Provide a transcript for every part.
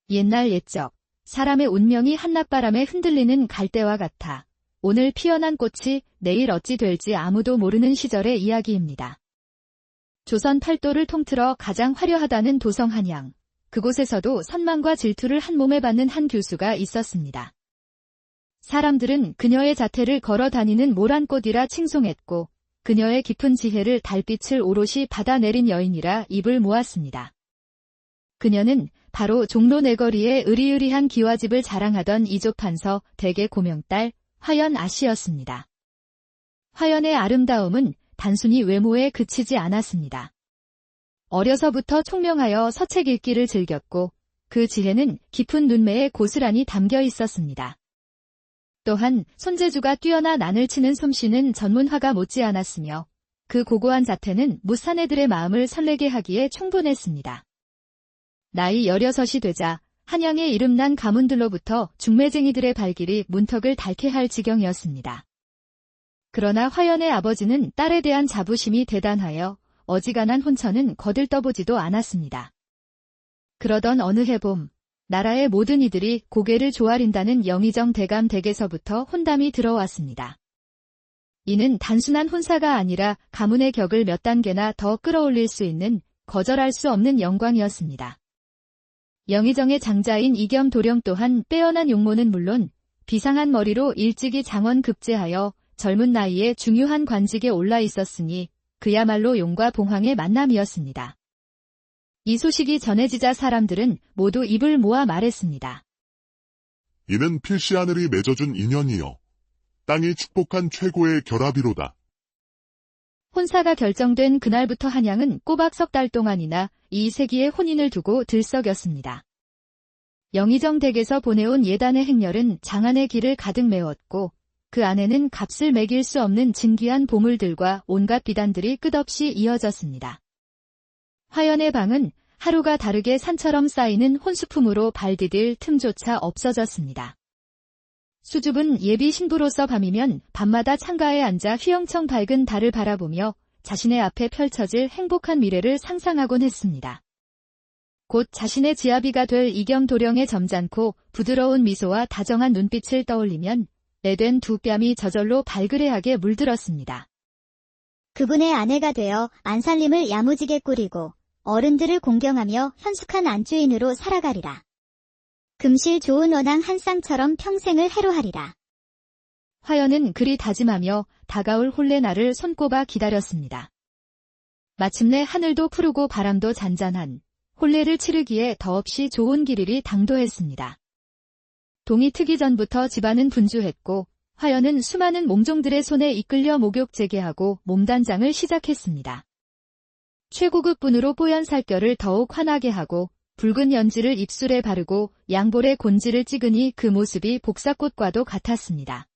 옛날 옛적, 사람의 운명이 한낮바람에 흔들리는 갈대와 같아 오늘 피어난 꽃이 내일 어찌 될지 아무도 모르는 시절의 이야기입니다. 조선 팔도를 통틀어 가장 화려하다는 도성 한양, 그곳에서도 선망과 질투를 한 몸에 받는 한 교수가 있었습니다. 사람들은 그녀의 자태를 걸어 다니는 모란꽃이라 칭송했고 그녀의 깊은 지혜를 달빛을 오롯이 받아내린 여인이라 입을 모았습니다. 그녀는 바로 종로 내거리의 으리으리한 기와집을 자랑하던 이조판서 대개 고명딸 화연 아씨였습니다. 화연의 아름다움은 단순히 외모에 그치지 않았습니다. 어려서부터 총명하여 서책 읽기를 즐겼고 그 지혜는 깊은 눈매에 고스란히 담겨 있었습니다. 또한 손재주가 뛰어나 난을 치는 솜씨는 전문화가 못지않았으며 그 고고한 자태는 무사내들의 마음을 설레게 하기에 충분했습니다. 나이 16이 되자 한양의 이름난 가문들로부터 중매쟁이들의 발길이 문턱을 닳게 할 지경이었습니다. 그러나 화연의 아버지는 딸에 대한 자부심이 대단하여 어지간한 혼처는 거들떠보지도 않았습니다. 그러던 어느 해봄, 나라의 모든 이들이 고개를 조아린다는 영의정 대감 댁에서부터 혼담이 들어왔습니다. 이는 단순한 혼사가 아니라 가문의 격을 몇 단계나 더 끌어올릴 수 있는 거절할 수 없는 영광이었습니다. 영의정의 장자인 이겸 도령 또한 빼어난 용모는 물론 비상한 머리로 일찍이 장원 급제하여 젊은 나이에 중요한 관직에 올라 있었으니 그야말로 용과 봉황의 만남이었습니다. 이 소식이 전해지자 사람들은 모두 입을 모아 말했습니다. 이는 필시하늘이 맺어준 인연이요. 땅이 축복한 최고의 결합이로다. 혼사가 결정된 그날부터 한양은 꼬박 석 달 동안이나 이 세기의 혼인을 두고 들썩였습니다. 영의정 댁에서 보내온 예단의 행렬은 장안의 길을 가득 메웠고 그 안에는 값을 매길 수 없는 진귀한 보물들과 온갖 비단들이 끝없이 이어졌습니다. 화연의 방은 하루가 다르게 산처럼 쌓이는 혼수품으로 발 디딜 틈조차 없어졌습니다. 수줍은 예비 신부로서 밤이면 밤마다 창가에 앉아 휘영청 밝은 달을 바라보며 자신의 앞에 펼쳐질 행복한 미래를 상상하곤 했습니다. 곧 자신의 지아비가 될 이겸 도령의 점잖고 부드러운 미소와 다정한 눈빛을 떠올리면 내된 두 뺨이 저절로 발그레하게 물들었습니다. 그분의 아내가 되어 안살림을 야무지게 꾸리고 어른들을 공경하며 현숙한 안주인으로 살아가리라. 금실 좋은 원앙 한 쌍처럼 평생을 해로하리라. 화연은 그리 다짐하며 다가올 혼례날을 손꼽아 기다렸습니다. 마침내 하늘도 푸르고 바람도 잔잔한 혼례를 치르기에 더없이 좋은 길일이 당도했습니다. 동이 트기 전부터 집안은 분주했고 화연은 수많은 몸종들의 손에 이끌려 목욕 재개하고 몸단장을 시작했습니다. 최고급 분으로 뽀얀 살결을 더욱 환하게 하고 붉은 연지를 입술에 바르고 양볼에 곤지를 찍으니 그 모습이 복사꽃과도 같았습니다.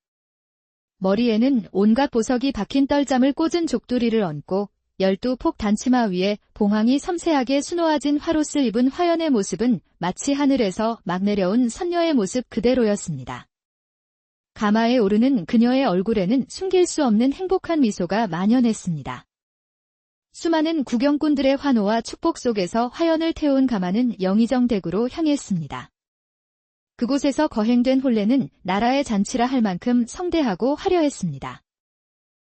머리에는 온갖 보석이 박힌 떨잠을 꽂은 족두리를 얹고 12폭 단치마 위에 봉황이 섬세하게 수놓아진 화롯을 입은 화연의 모습은 마치 하늘에서 막 내려온 선녀의 모습 그대로였습니다. 가마에 오르는 그녀의 얼굴에는 숨길 수 없는 행복한 미소가 만연했습니다. 수많은 구경꾼들의 환호와 축복 속에서 화연을 태운 가마는 영의정 댁으로 향했습니다. 그곳에서 거행된 혼례는 나라의 잔치라 할 만큼 성대하고 화려했습니다.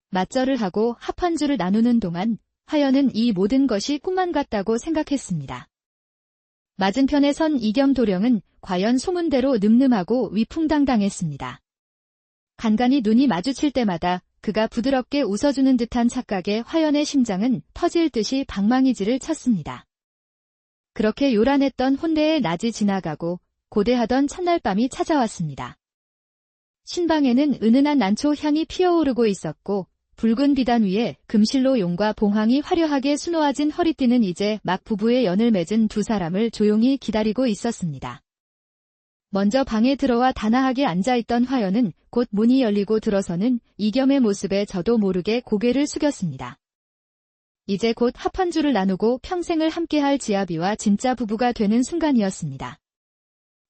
맞절을 하고 합판주를 나누는 동안 화연은 이 모든 것이 꿈만 같다고 생각했습니다. 맞은편에 선 이겸 도령은 과연 소문대로 늠름하고 위풍당당했습니다. 간간히 눈이 마주칠 때마다 그가 부드럽게 웃어주는 듯한 착각에 화연의 심장은 터질 듯이 방망이질을 쳤습니다. 그렇게 요란했던 혼례의 낮이 지나가고 고대하던 첫날 밤이 찾아왔습니다. 신방에는 은은한 난초 향이 피어오르고 있었고 붉은 비단 위에 금실로 용과 봉황이 화려하게 수놓아진 허리띠는 이제 막 부부의 연을 맺은 두 사람을 조용히 기다리고 있었습니다. 먼저 방에 들어와 단아하게 앉아있던 화연은 곧 문이 열리고 들어서는 이겸의 모습에 저도 모르게 고개를 숙였습니다. 이제 곧 합판주를 나누고 평생을 함께할 지아비와 진짜 부부가 되는 순간이었습니다.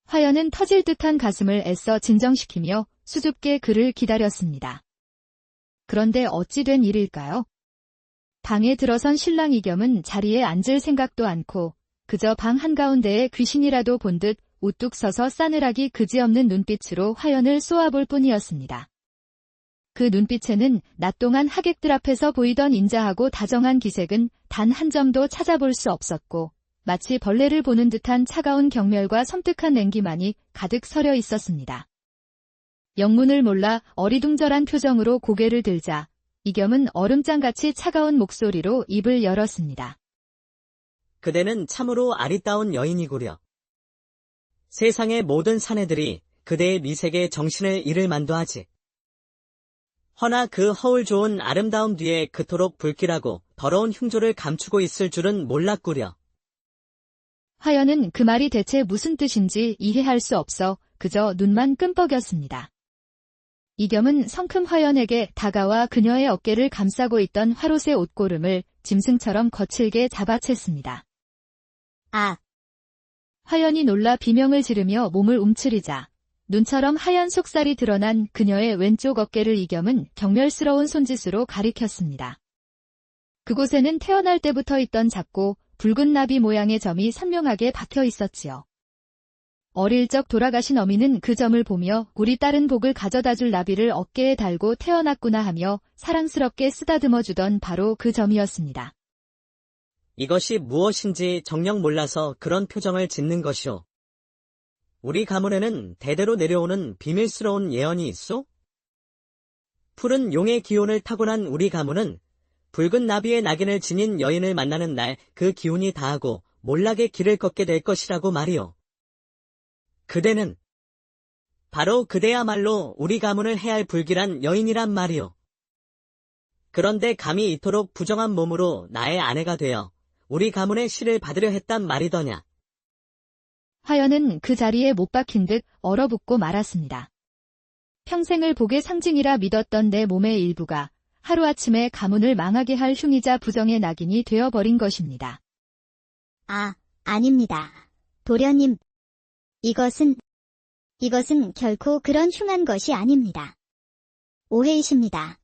화연은 터질 듯한 가슴을 애써 진정시키며 수줍게 그를 기다렸습니다. 그런데 어찌 된 일일까요? 방에 들어선 신랑 이겸은 자리에 앉을 생각도 않고 그저 방 한가운데에 귀신이라도 본 듯 우뚝 서서 싸늘하기 그지없는 눈빛으로 화연을 쏘아볼 뿐이었습니다. 그 눈빛에는 낮 동안 하객들 앞에서 보이던 인자하고 다정한 기색은 단 한 점도 찾아볼 수 없었고 마치 벌레를 보는 듯한 차가운 경멸과 섬뜩한 냉기만이 가득 서려 있었습니다. 영문을 몰라 어리둥절한 표정으로 고개를 들자 이겸은 얼음장같이 차가운 목소리로 입을 열었습니다. 그대는 참으로 아리따운 여인이구려. 세상의 모든 사내들이 그대의 미색에 정신을 잃을 만도 하지. 허나 그 허울 좋은 아름다움 뒤에 그토록 불길하고 더러운 흉조를 감추고 있을 줄은 몰랐구려. 화연은 그 말이 대체 무슨 뜻인지 이해할 수 없어 그저 눈만 끔뻑였습니다. 이겸은 성큼 화연에게 다가와 그녀의 어깨를 감싸고 있던 화롯의 옷고름을 짐승처럼 거칠게 잡아챘습니다. 아, 화연이 놀라 비명을 지르며 몸을 움츠리자 눈처럼 하얀 속살이 드러난 그녀의 왼쪽 어깨를 이겸은 경멸스러운 손짓으로 가리켰습니다. 그곳에는 태어날 때부터 있던 작고 붉은 나비 모양의 점이 선명하게 박혀 있었지요. 어릴 적 돌아가신 어미는 그 점을 보며 우리 딸은 복을 가져다줄 나비를 어깨에 달고 태어났구나 하며 사랑스럽게 쓰다듬어주던 바로 그 점이었습니다. 이것이 무엇인지 정녕 몰라서 그런 표정을 짓는 것이오. 우리 가문에는 대대로 내려오는 비밀스러운 예언이 있소? 푸른 용의 기운을 타고난 우리 가문은 붉은 나비의 낙인을 지닌 여인을 만나는 날 그 기운이 다하고 몰락의 길을 걷게 될 것이라고 말이오. 그대는 바로 그대야말로 우리 가문을 해할 불길한 여인이란 말이오. 그런데 감히 이토록 부정한 몸으로 나의 아내가 되어 우리 가문의 시를 받으려 했단 말이더냐. 화연은 그 자리에 못 박힌 듯 얼어붙고 말았습니다. 평생을 복의 상징이라 믿었던 내 몸의 일부가 하루아침에 가문을 망하게 할 흉이자 부정의 낙인이 되어버린 것입니다. 아, 아닙니다. 도련님, 이것은 결코 그런 흉한 것이 아닙니다. 오해이십니다.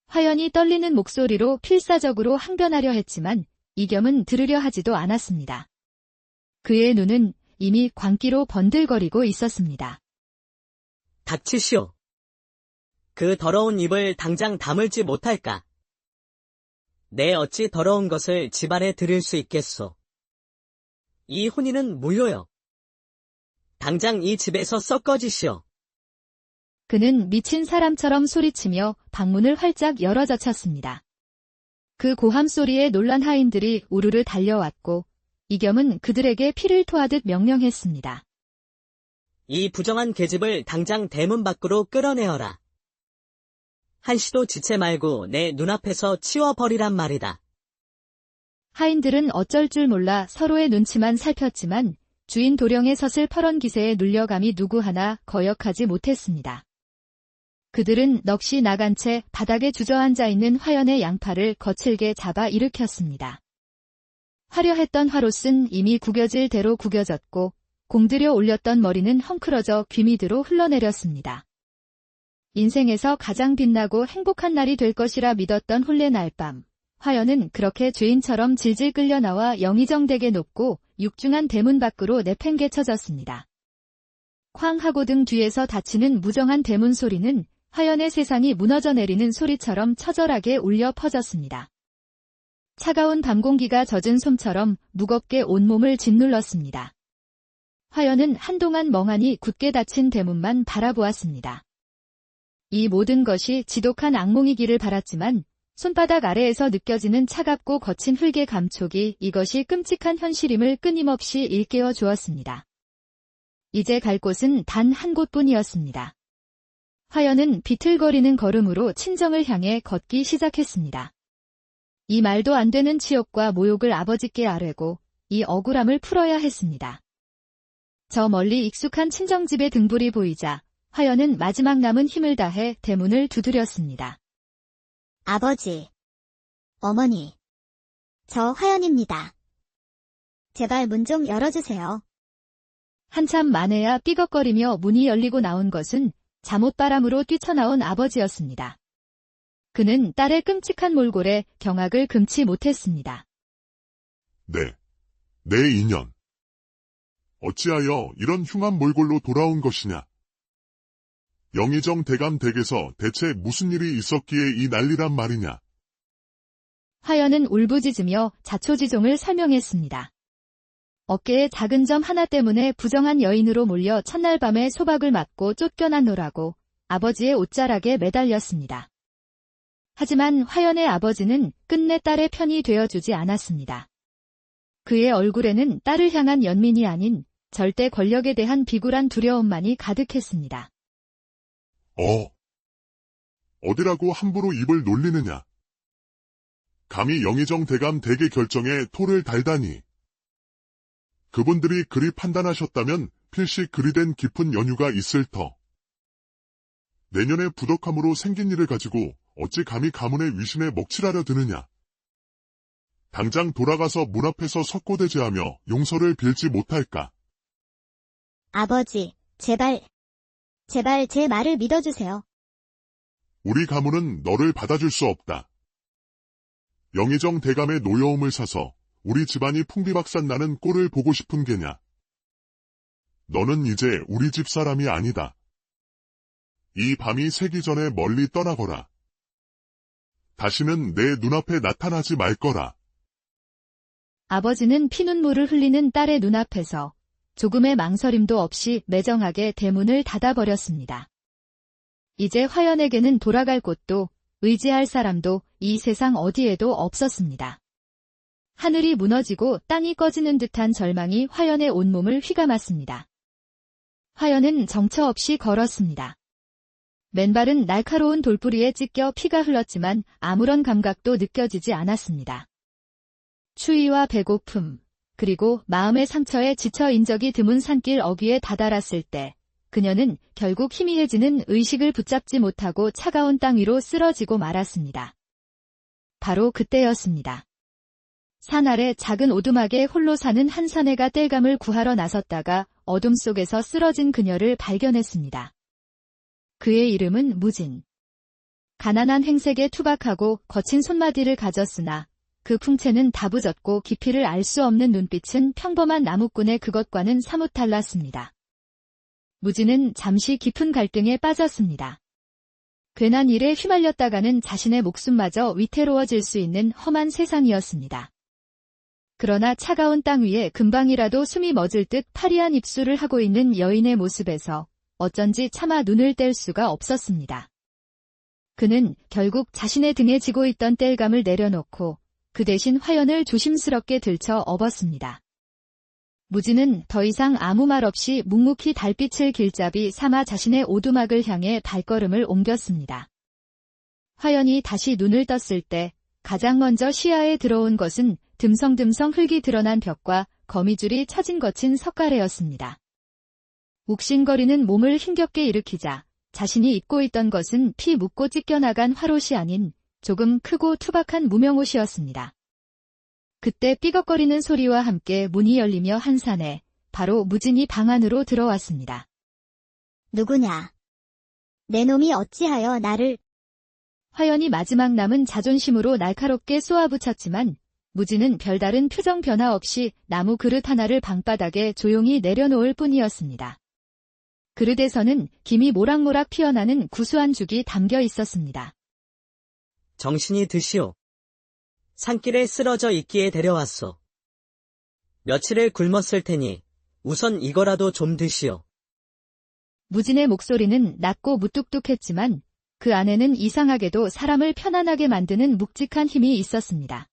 화연이 떨리는 목소리로 필사적으로 항변하려 했지만 이겸은 들으려 하지도 않았습니다. 그의 눈은 이미 광기로 번들거리고 있었습니다. 닥치시오. 그 더러운 입을 당장 다물지 못할까? 내 어찌 더러운 것을 집안에 들일 수 있겠소. 이 혼인은 무효요. 당장 이 집에서 썩 꺼지시오. 그는 미친 사람처럼 소리치며 방문을 활짝 열어젖혔습니다. 그 고함 소리에 놀란 하인들이 우르르 달려왔고 이겸은 그들에게 피를 토하듯 명령했습니다. 이 부정한 계집을 당장 대문 밖으로 끌어내어라. 한시도 지체 말고 내 눈앞에서 치워버리란 말이다. 하인들은 어쩔 줄 몰라 서로의 눈치만 살폈지만 주인 도령의 서슬 퍼런 기세에 눌려감이 누구 하나 거역하지 못했습니다. 그들은 넋이 나간 채 바닥에 주저앉아 있는 화연의 양팔을 거칠게 잡아 일으켰습니다. 화려했던 화롯은 이미 구겨질 대로 구겨졌고 공들여 올렸던 머리는 헝클어져 귀미드로 흘러내렸습니다. 인생에서 가장 빛나고 행복한 날이 될 것이라 믿었던 혼례 날밤, 화연은 그렇게 죄인처럼 질질 끌려 나와 영의정되게 높고 육중한 대문 밖으로 내팽개쳐졌습니다. 쾅 하고 등 뒤에서 닫히는 무정한 대문 소리는 화연의 세상이 무너져 내리는 소리처럼 처절하게 울려 퍼졌습니다. 차가운 밤 공기가 젖은 솜처럼 무겁게 온몸을 짓눌렀습니다. 화연은 한동안 멍하니 굳게 닫힌 대문만 바라보았습니다. 이 모든 것이 지독한 악몽이기를 바랐지만 손바닥 아래에서 느껴지는 차갑고 거친 흙의 감촉이 이것이 끔찍한 현실임을 끊임없이 일깨워 주었습니다. 이제 갈 곳은 단 한 곳뿐이었습니다. 화연은 비틀거리는 걸음으로 친정을 향해 걷기 시작했습니다. 이 말도 안 되는 치욕과 모욕을 아버지께 아뢰고 이 억울함을 풀어야 했습니다. 저 멀리 익숙한 친정집의 등불이 보이자 화연은 마지막 남은 힘을 다해 대문을 두드렸습니다. 아버지, 어머니, 저 화연입니다. 제발 문 좀 열어주세요. 한참 만에야 삐걱거리며 문이 열리고 나온 것은 잠옷바람으로 뛰쳐나온 아버지였습니다. 그는 딸의 끔찍한 몰골에 경악을 금치 못했습니다. 내 인연. 어찌하여 이런 흉한 몰골로 돌아온 것이냐. 영의정 대감 댁에서 대체 무슨 일이 있었기에 이 난리란 말이냐. 화연은 울부짖으며 자초지종을 설명했습니다. 어깨에 작은 점 하나 때문에 부정한 여인으로 몰려 첫날 밤에 소박을 맞고 쫓겨났노라고 아버지의 옷자락에 매달렸습니다. 하지만 화연의 아버지는 끝내 딸의 편이 되어주지 않았습니다. 그의 얼굴에는 딸을 향한 연민이 아닌 절대 권력에 대한 비굴한 두려움만이 가득했습니다. 어디라고 함부로 입을 놀리느냐. 감히 영의정 대감 댁의 결정에 토를 달다니. 그분들이 그리 판단하셨다면 필시 그리 된 깊은 연유가 있을 터. 내년에 부덕함으로 생긴 일을 가지고 어찌 감히 가문의 위신에 먹칠하려 드느냐. 당장 돌아가서 문 앞에서 석고대죄하며 용서를 빌지 못할까. 아버지, 제발 제 말을 믿어주세요. 우리 가문은 너를 받아줄 수 없다. 영의정 대감의 노여움을 사서 우리 집안이 풍비박산 나는 꼴을 보고 싶은 게냐. 너는 이제 우리 집 사람이 아니다. 이 밤이 새기 전에 멀리 떠나거라. 다시는 내 눈앞에 나타나지 말 거라. 아버지는 피눈물을 흘리는 딸의 눈앞에서 조금의 망설임도 없이 매정하게 대문을 닫아버렸습니다. 이제 화연에게는 돌아갈 곳도 의지할 사람도 이 세상 어디에도 없었습니다. 하늘이 무너지고 땅이 꺼지는 듯한 절망이 화연의 온몸을 휘감았습니다. 화연은 정처 없이 걸었습니다. 맨발은 날카로운 돌부리에 찢겨 피가 흘렀지만 아무런 감각도 느껴지지 않았습니다. 추위와 배고픔, 그리고 마음의 상처에 지쳐 인적이 드문 산길 어귀에 다다랐을 때 그녀는 결국 희미해지는 의식을 붙잡지 못하고 차가운 땅 위로 쓰러지고 말았습니다. 바로 그때였습니다. 산 아래 작은 오두막에 홀로 사는 한 사내가 땔감을 구하러 나섰다가 어둠 속에서 쓰러진 그녀를 발견했습니다. 그의 이름은 무진. 가난한 행색에 투박하고 거친 손마디를 가졌으나 그 풍채는 다부졌고 깊이를 알 수 없는 눈빛은 평범한 나무꾼의 그것과는 사뭇 달랐습니다. 무진은 잠시 깊은 갈등에 빠졌습니다. 괜한 일에 휘말렸다가는 자신의 목숨마저 위태로워질 수 있는 험한 세상이었습니다. 그러나 차가운 땅 위에 금방이라도 숨이 멎을 듯 파리한 입술을 하고 있는 여인의 모습에서 어쩐지 차마 눈을 뗄 수가 없었습니다. 그는 결국 자신의 등에 지고 있던 땔감을 내려놓고 그 대신 화연을 조심스럽게 들쳐 업었습니다. 무진은 더 이상 아무 말 없이 묵묵히 달빛을 길잡이 삼아 자신의 오두막을 향해 발걸음을 옮겼습니다. 화연이 다시 눈을 떴을 때 가장 먼저 시야에 들어온 것은 듬성듬성 흙이 드러난 벽과 거미줄이 쳐진 거친 석가래였습니다. 욱신거리는 몸을 힘겹게 일으키자 자신이 입고 있던 것은 피 묻고 찢겨나간 화롯이 아닌 조금 크고 투박한 무명옷이었습니다. 그때 삐걱거리는 소리와 함께 문이 열리며 한 사내, 바로 무진이 방 안으로 들어왔습니다. 누구냐? 내 놈이 어찌하여 나를... 화연이 마지막 남은 자존심으로 날카롭게 쏘아붙였지만 무진은 별다른 표정 변화 없이 나무 그릇 하나를 방바닥에 조용히 내려놓을 뿐이었습니다. 그릇에서는 김이 모락모락 피어나는 구수한 죽이 담겨 있었습니다. 정신이 드시오. 산길에 쓰러져 있기에 데려왔소. 며칠을 굶었을 테니 우선 이거라도 좀 드시오. 무진의 목소리는 낮고 무뚝뚝했지만 그 안에는 이상하게도 사람을 편안하게 만드는 묵직한 힘이 있었습니다.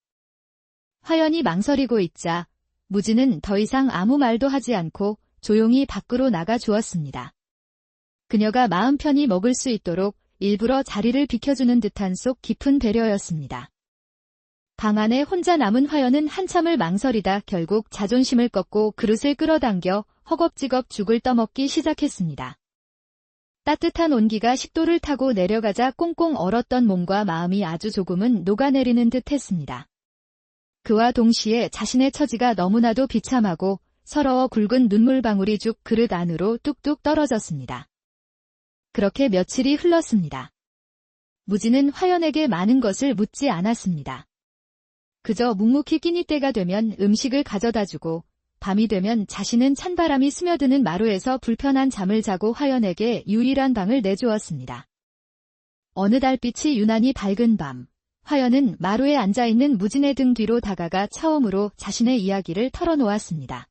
화연이 망설이고 있자 무진은 더 이상 아무 말도 하지 않고 조용히 밖으로 나가 주었습니다. 그녀가 마음 편히 먹을 수 있도록 일부러 자리를 비켜주는 듯한 속 깊은 배려였습니다. 방 안에 혼자 남은 화연은 한참을 망설이다 결국 자존심을 꺾고 그릇을 끌어당겨 허겁지겁 죽을 떠먹기 시작했습니다. 따뜻한 온기가 식도를 타고 내려가자 꽁꽁 얼었던 몸과 마음이 아주 조금은 녹아내리는 듯 했습니다. 그와 동시에 자신의 처지가 너무나도 비참하고 서러워 굵은 눈물방울이 죽 그릇 안으로 뚝뚝 떨어졌습니다. 그렇게 며칠이 흘렀습니다. 무진은 화연에게 많은 것을 묻지 않았습니다. 그저 묵묵히 끼니 때가 되면 음식을 가져다주고 밤이 되면 자신은 찬바람이 스며드는 마루에서 불편한 잠을 자고 화연에게 유일한 방을 내주었습니다. 어느 달빛이 유난히 밝은 밤, 화연은 마루에 앉아있는 무진의 등 뒤로 다가가 처음으로 자신의 이야기를 털어놓았습니다.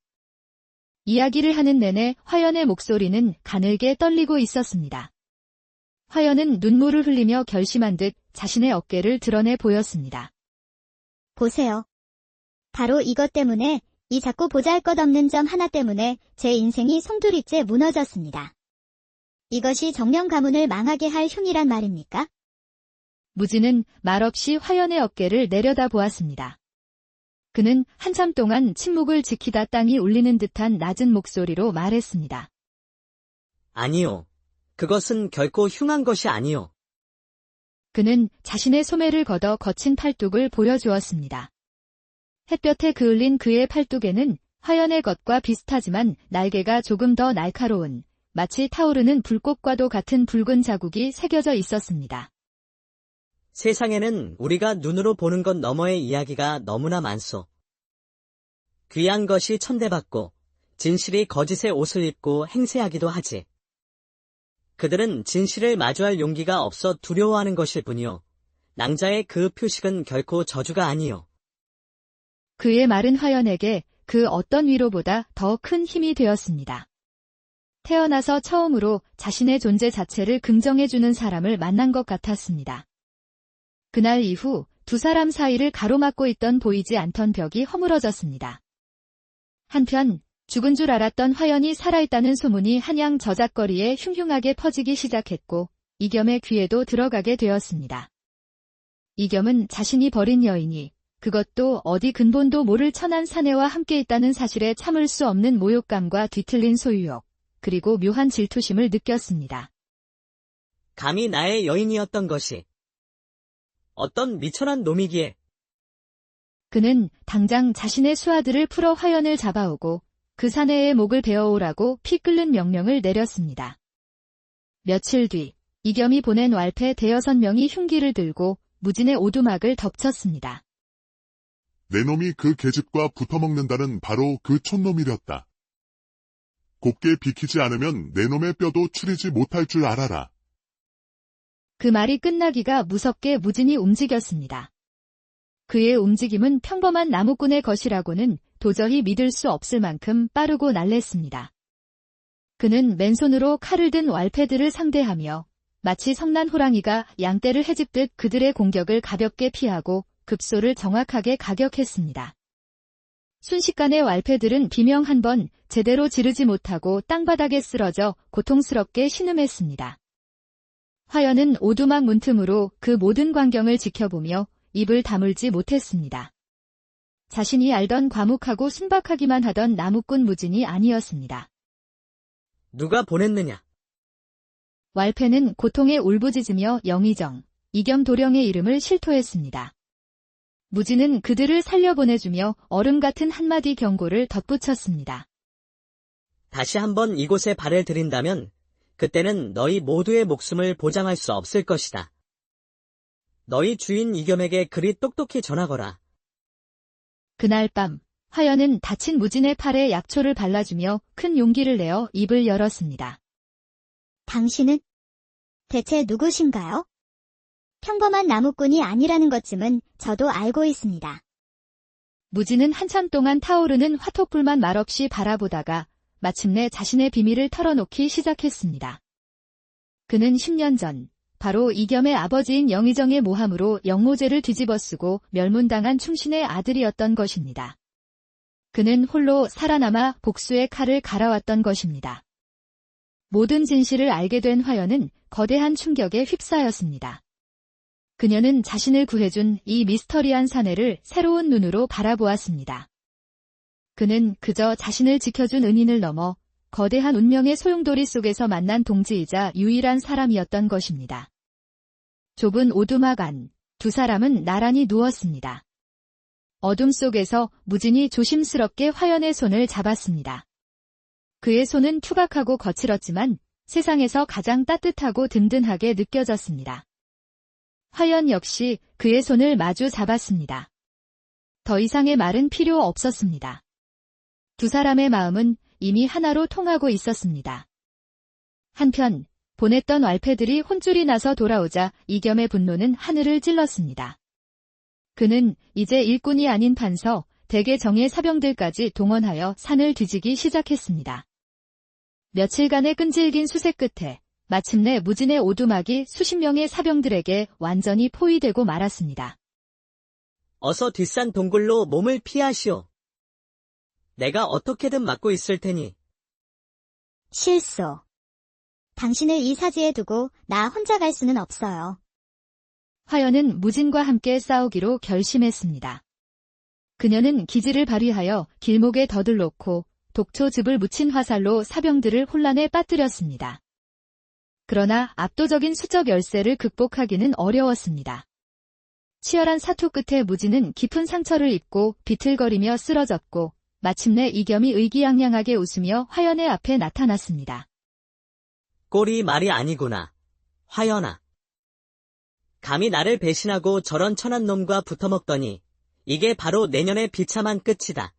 이야기를 하는 내내 화연의 목소리는 가늘게 떨리고 있었습니다. 화연은 눈물을 흘리며 결심한 듯 자신의 어깨를 드러내 보였습니다. 보세요. 바로 이것 때문에, 이 작고 보잘것없는 점 하나 때문에 제 인생이 송두리째 무너졌습니다. 이것이 정령 가문을 망하게 할 흉이란 말입니까? 무진은 말없이 화연의 어깨를 내려다 보았습니다. 그는 한참 동안 침묵을 지키다 땅이 울리는 듯한 낮은 목소리로 말했습니다. 아니요. 그것은 결코 흉한 것이 아니요. 그는 자신의 소매를 걷어 거친 팔뚝을 보여주었습니다. 햇볕에 그을린 그의 팔뚝에는 화연의 것과 비슷하지만 날개가 조금 더 날카로운, 마치 타오르는 불꽃과도 같은 붉은 자국이 새겨져 있었습니다. 세상에는 우리가 눈으로 보는 것 너머의 이야기가 너무나 많소. 귀한 것이 천대받고 진실이 거짓의 옷을 입고 행세하기도 하지. 그들은 진실을 마주할 용기가 없어 두려워하는 것일 뿐이요. 낭자의 그 표식은 결코 저주가 아니요. 그의 말은 화연에게 그 어떤 위로보다 더 큰 힘이 되었습니다. 태어나서 처음으로 자신의 존재 자체를 긍정해주는 사람을 만난 것 같았습니다. 그날 이후 두 사람 사이를 가로막고 있던 보이지 않던 벽이 허물어졌습니다. 한편 죽은 줄 알았던 화연이 살아있다는 소문이 한양 저작거리에 흉흉하게 퍼지기 시작했고 이겸의 귀에도 들어가게 되었습니다. 이겸은 자신이 버린 여인이, 그것도 어디 근본도 모를 천한 사내와 함께 있다는 사실에 참을 수 없는 모욕감과 뒤틀린 소유욕, 그리고 묘한 질투심을 느꼈습니다. 감히 나의 여인이었던 것이 어떤 미천한 놈이기에. 그는 당장 자신의 수하들을 풀어 화연을 잡아오고 그 사내의 목을 베어오라고 피 끓는 명령을 내렸습니다. 며칠 뒤 이겸이 보낸 왈패 5명이 흉기를 들고 무진의 오두막을 덮쳤습니다. 내 놈이 그 계집과 붙어먹는다는 바로 그 촌놈이렸다. 곱게 비키지 않으면 내 놈의 뼈도 추리지 못할 줄 알아라. 그 말이 끝나기가 무섭게 무진이 움직였습니다. 그의 움직임은 평범한 나무꾼의 것이라고는 도저히 믿을 수 없을 만큼 빠르고 날랬습니다. 그는 맨손으로 칼을 든 왈패들을 상대하며 마치 성난 호랑이가 양떼를 헤집듯 그들의 공격을 가볍게 피하고 급소를 정확하게 가격했습니다. 순식간에 왈패들은 비명 한 번 제대로 지르지 못하고 땅바닥에 쓰러져 고통스럽게 신음했습니다. 화연은 오두막 문틈으로 그 모든 광경을 지켜보며 입을 다물지 못했습니다. 자신이 알던 과묵하고 순박하기만 하던 나무꾼 무진이 아니었습니다. 누가 보냈느냐? 왈패는 고통에 울부짖으며 영의정, 이겸 도령의 이름을 실토했습니다. 무진은 그들을 살려보내주며 얼음 같은 한마디 경고를 덧붙였습니다. 다시 한번 이곳에 발을 들인다면 그때는 너희 모두의 목숨을 보장할 수 없을 것이다. 너희 주인 이겸에게 그리 똑똑히 전하거라. 그날 밤 화연은 다친 무진의 팔에 약초를 발라주며 큰 용기를 내어 입을 열었습니다. 당신은 대체 누구신가요? 평범한 나무꾼이 아니라는 것쯤은 저도 알고 있습니다. 무진은 한참 동안 타오르는 화톡불만 말없이 바라보다가 마침내 자신의 비밀을 털어놓기 시작했습니다. 그는 10년 전 바로 이겸의 아버지인 영의정의 모함으로 영모제를 뒤집어쓰고 멸문당한 충신의 아들이었던 것입니다. 그는 홀로 살아남아 복수의 칼을 갈아왔던 것입니다. 모든 진실을 알게 된 화연은 거대한 충격에 휩싸였습니다. 그녀는 자신을 구해준 이 미스터리한 사내를 새로운 눈으로 바라보았습니다. 그는 그저 자신을 지켜준 은인을 넘어 거대한 운명의 소용돌이 속에서 만난 동지이자 유일한 사람이었던 것입니다. 좁은 오두막 안, 두 사람은 나란히 누웠습니다. 어둠 속에서 무진이 조심스럽게 화연의 손을 잡았습니다. 그의 손은 투박하고 거칠었지만 세상에서 가장 따뜻하고 든든하게 느껴졌습니다. 화연 역시 그의 손을 마주 잡았습니다. 더 이상의 말은 필요 없었습니다. 두 사람의 마음은 이미 하나로 통하고 있었습니다. 한편 보냈던 왈패들이 혼쭐이 나서 돌아오자 이겸의 분노는 하늘을 찔렀습니다. 그는 이제 일꾼이 아닌 판서, 대개 정예 사병들까지 동원하여 산을 뒤지기 시작했습니다. 며칠간의 끈질긴 수색 끝에 마침내 무진의 오두막이 수십 명의 사병들에게 완전히 포위되고 말았습니다. 어서 뒷산 동굴로 몸을 피하시오. 내가 어떻게든 막고 있을 테니. 실소. 당신을 이 사지에 두고 나 혼자 갈 수는 없어요. 화연은 무진과 함께 싸우기로 결심했습니다. 그녀는 기지를 발휘하여 길목에 덫을 놓고 독초즙을 묻힌 화살로 사병들을 혼란에 빠뜨렸습니다. 그러나 압도적인 수적 열세를 극복하기는 어려웠습니다. 치열한 사투 끝에 무진은 깊은 상처를 입고 비틀거리며 쓰러졌고 마침내 이겸이 의기양양하게 웃으며 화연의 앞에 나타났습니다. 꼴이 말이 아니구나. 화연아. 감히 나를 배신하고 저런 천한 놈과 붙어먹더니 이게 바로 내년의 비참한 끝이다.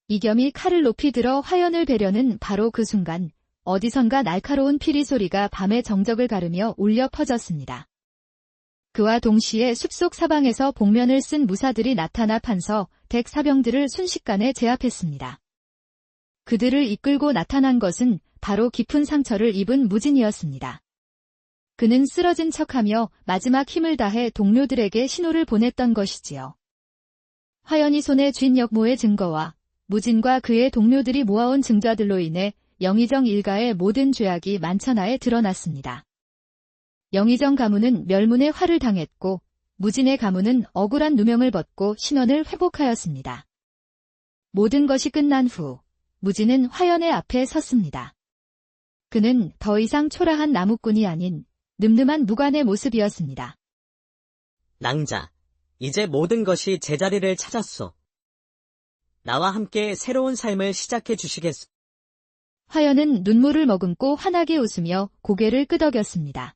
이겸이 칼을 높이 들어 화연을 베려는 바로 그 순간 어디선가 날카로운 피리 소리가 밤의 정적을 가르며 울려 퍼졌습니다. 그와 동시에 숲속 사방에서 복면을 쓴 무사들이 나타나 판서, 덱 사병들을 순식간에 제압했습니다. 그들을 이끌고 나타난 것은 바로 깊은 상처를 입은 무진이었습니다. 그는 쓰러진 척하며 마지막 힘을 다해 동료들에게 신호를 보냈던 것이지요. 화연이 손에 쥔 역모의 증거와 무진과 그의 동료들이 모아온 증자들로 인해 영의정 일가의 모든 죄악이 만천하에 드러났습니다. 영의정 가문은 멸문의 화를 당했고 무진의 가문은 억울한 누명을 벗고 신원을 회복하였습니다. 모든 것이 끝난 후 무진은 화연의 앞에 섰습니다. 그는 더 이상 초라한 나무꾼이 아닌 늠름한 무관의 모습이었습니다. 낭자, 이제 모든 것이 제자리를 찾았소. 나와 함께 새로운 삶을 시작해 주시겠소. 화연은 눈물을 머금고 환하게 웃으며 고개를 끄덕였습니다.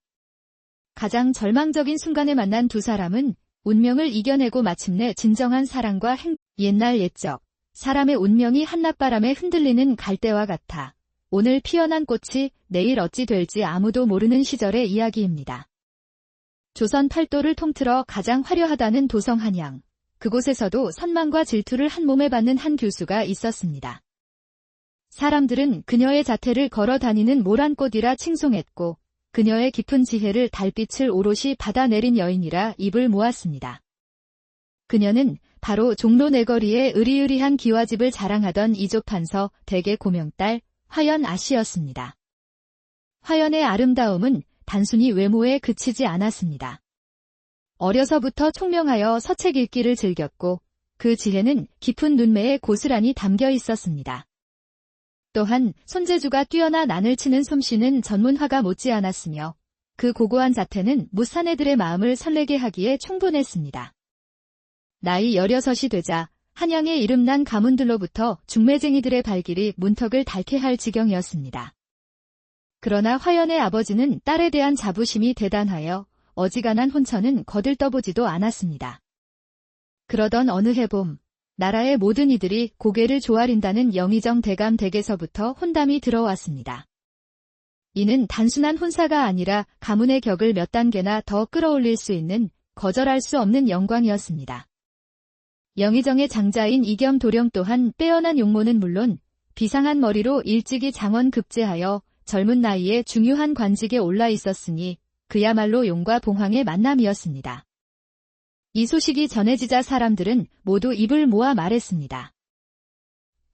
가장 절망적인 순간에 만난 두 사람은 운명을 이겨내고 마침내 진정한 사랑과 옛날 옛적, 사람의 운명이 한낮바람에 흔들리는 갈대와 같아 오늘 피어난 꽃이 내일 어찌 될지 아무도 모르는 시절의 이야기입니다. 조선 팔도를 통틀어 가장 화려하다는 도성 한양, 그곳에서도 선망과 질투를 한 몸에 받는 한 교수가 있었습니다. 사람들은 그녀의 자태를 걸어 다니는 모란꽃이라 칭송했고 그녀의 깊은 지혜를 달빛을 오롯이 받아내린 여인이라 입을 모았습니다. 그녀는 바로 종로 내거리에 으리으리한 기와집을 자랑하던 이조판서 댁의 고명딸 화연 아씨였습니다. 화연의 아름다움은 단순히 외모에 그치지 않았습니다. 어려서부터 총명하여 서책 읽기를 즐겼고 그 지혜는 깊은 눈매에 고스란히 담겨 있었습니다. 또한 손재주가 뛰어나 난을 치는 솜씨는 전문화가 못지않았으며 그 고고한 자태는 무사내들의 마음을 설레게 하기에 충분했습니다. 나이 16이 되자 한양의 이름난 가문들로부터 중매쟁이들의 발길이 문턱을 닳게 할 지경이었습니다. 그러나 화연의 아버지는 딸에 대한 자부심이 대단하여 어지간한 혼처는 거들떠보지도 않았습니다. 그러던 어느 해봄, 나라의 모든 이들이 고개를 조아린다는 영의정 대감 댁에서부터 혼담이 들어왔습니다. 이는 단순한 혼사가 아니라 가문의 격을 몇 단계나 더 끌어올릴 수 있는 거절할 수 없는 영광이었습니다. 영의정의 장자인 이겸 도령 또한 빼어난 용모는 물론 비상한 머리로 일찍이 장원 급제하여 젊은 나이에 중요한 관직에 올라 있었으니 그야말로 용과 봉황의 만남이었습니다. 이 소식이 전해지자 사람들은 모두 입을 모아 말했습니다.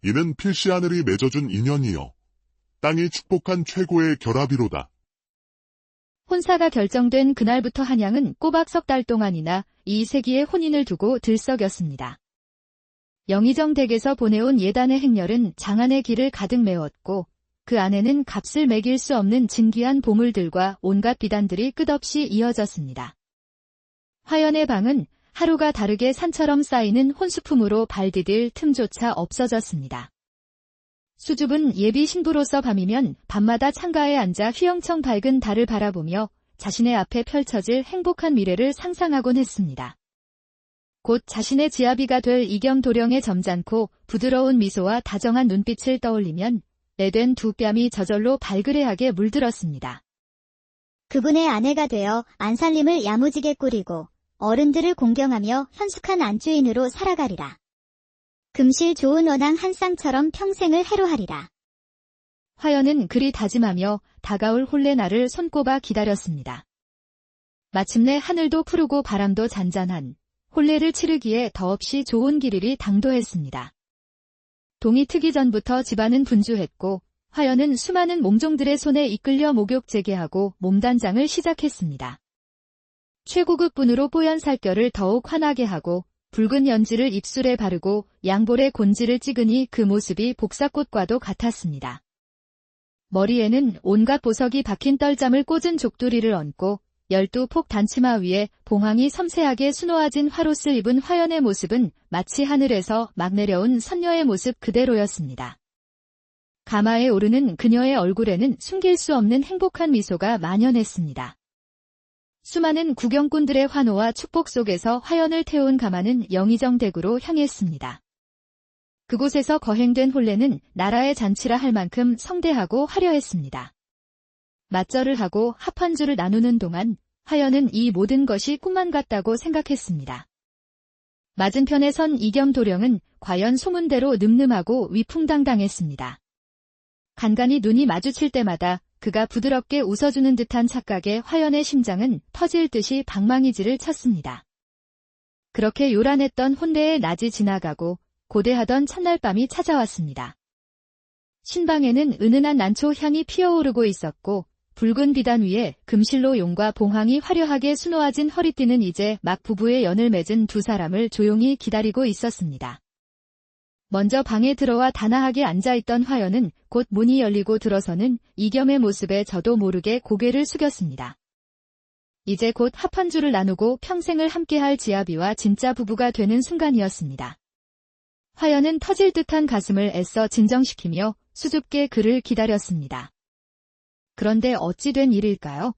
이는 필시 하늘이 맺어준 인연이요. 땅이 축복한 최고의 결합이로다. 혼사가 결정된 그날부터 한양은 꼬박 석 달 동안이나 이 세기의 혼인을 두고 들썩였습니다. 영의정 댁에서 보내온 예단의 행렬은 장안의 길을 가득 메웠고 그 안에는 값을 매길 수 없는 진귀한 보물들과 온갖 비단들이 끝없이 이어졌습니다. 화연의 방은 하루가 다르게 산처럼 쌓이는 혼수품으로 발 디딜 틈조차 없어졌습니다. 수줍은 예비 신부로서 밤이면 밤마다 창가에 앉아 휘영청 밝은 달을 바라보며 자신의 앞에 펼쳐질 행복한 미래를 상상하곤 했습니다. 곧 자신의 지아비가 될 이겸 도령의 점잖고 부드러운 미소와 다정한 눈빛을 떠올리면 내된 두 뺨이 저절로 발그레하게 물들었습니다. 그분의 아내가 되어 안살림을 야무지게 꾸리고 어른들을 공경하며 현숙한 안주인으로 살아가리라. 금실 좋은 원앙 한 쌍처럼 평생을 해로하리라. 화연은 그리 다짐하며 다가올 혼례날을 손꼽아 기다렸습니다. 마침내 하늘도 푸르고 바람도 잔잔한 혼례를 치르기에 더없이 좋은 길일이 당도했습니다. 동이 트기 전부터 집안은 분주했고 화연은 수많은 몽종들의 손에 이끌려 목욕 재개하고 몸단장을 시작했습니다. 최고급 분으로 뽀얀 살결을 더욱 환하게 하고 붉은 연지를 입술에 바르고 양볼에 곤지를 찍으니 그 모습이 복사꽃과도 같았습니다. 머리에는 온갖 보석이 박힌 떨잠을 꽂은 족두리를 얹고 12폭 단치마 위에 봉황이 섬세하게 수놓아진 화롯을 입은 화연의 모습은 마치 하늘에서 막 내려온 선녀의 모습 그대로였습니다. 가마에 오르는 그녀의 얼굴에는 숨길 수 없는 행복한 미소가 만연했습니다. 수많은 구경꾼들의 환호와 축복 속에서 화연을 태운 가마는 영의정 댁으로 향했습니다. 그곳에서 거행된 혼례는 나라의 잔치라 할 만큼 성대하고 화려했습니다. 맞절을 하고 합판주를 나누는 동안 화연은 이 모든 것이 꿈만 같다고 생각했습니다. 맞은편에 선 이겸 도령은 과연 소문대로 늠름하고 위풍당당했습니다. 간간이 눈이 마주칠 때마다 그가 부드럽게 웃어주는 듯한 착각에 화연의 심장은 터질 듯이 방망이질을 쳤습니다. 그렇게 요란했던 혼례의 낮이 지나가고 고대하던 첫날 밤이 찾아왔습니다. 신방에는 은은한 난초 향이 피어오르고 있었고 붉은 비단 위에 금실로 용과 봉황이 화려하게 수놓아진 허리띠는 이제 막 부부의 연을 맺은 두 사람을 조용히 기다리고 있었습니다. 먼저 방에 들어와 단아하게 앉아있던 화연은 곧 문이 열리고 들어서는 이겸의 모습에 저도 모르게 고개를 숙였습니다. 이제 곧 합판주를 나누고 평생을 함께할 지아비와 진짜 부부가 되는 순간이었습니다. 화연은 터질 듯한 가슴을 애써 진정시키며 수줍게 그를 기다렸습니다. 그런데 어찌 된 일일까요?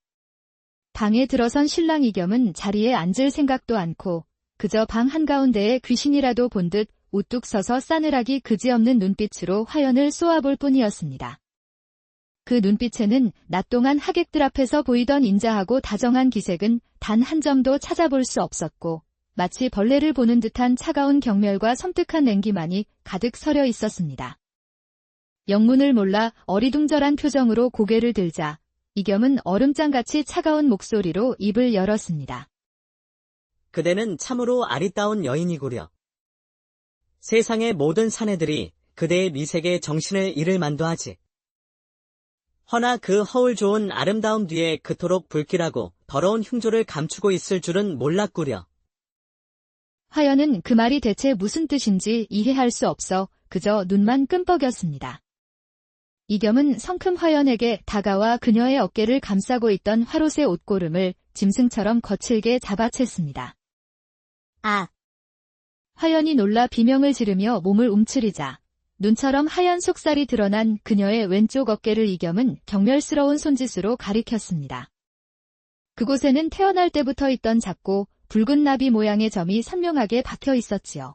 방에 들어선 신랑 이겸은 자리에 앉을 생각도 않고 그저 방 한가운데에 귀신이라도 본 듯 우뚝 서서 싸늘하기 그지없는 눈빛으로 화연을 쏘아볼 뿐이었습니다. 그 눈빛에는 낮 동안 하객들 앞에서 보이던 인자하고 다정한 기색은 단 한 점도 찾아볼 수 없었고 마치 벌레를 보는 듯한 차가운 경멸과 섬뜩한 냉기만이 가득 서려 있었습니다. 영문을 몰라 어리둥절한 표정으로 고개를 들자 이겸은 얼음장같이 차가운 목소리로 입을 열었습니다. 그대는 참으로 아리따운 여인이구려. 세상의 모든 사내들이 그대의 미색에 정신을 잃을 만도 하지. 허나 그 허울 좋은 아름다움 뒤에 그토록 불길하고 더러운 흉조를 감추고 있을 줄은 몰랐구려. 화연은 그 말이 대체 무슨 뜻인지 이해할 수 없어 그저 눈만 끔뻑였습니다. 이겸은 성큼 화연에게 다가와 그녀의 어깨를 감싸고 있던 화롯의 옷고름을 짐승처럼 거칠게 잡아챘습니다. 아! 화연이 놀라 비명을 지르며 몸을 움츠리자 눈처럼 하얀 속살이 드러난 그녀의 왼쪽 어깨를 이겸은 경멸스러운 손짓으로 가리켰습니다. 그곳에는 태어날 때부터 있던 작고 붉은 나비 모양의 점이 선명하게 박혀 있었지요.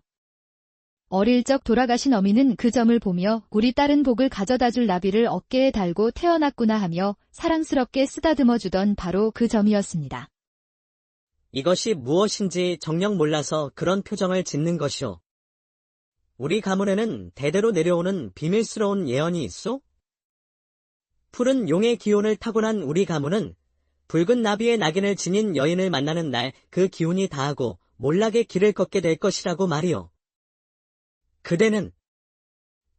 어릴 적 돌아가신 어미는 그 점을 보며 우리 딸은 복을 가져다줄 나비를 어깨에 달고 태어났구나 하며 사랑스럽게 쓰다듬어주던 바로 그 점이었습니다. 이것이 무엇인지 정녕 몰라서 그런 표정을 짓는 것이오. 우리 가문에는 대대로 내려오는 비밀스러운 예언이 있소? 푸른 용의 기운을 타고난 우리 가문은 붉은 나비의 낙인을 지닌 여인을 만나는 날 그 기운이 다하고 몰락의 길을 걷게 될 것이라고 말이오. 그대는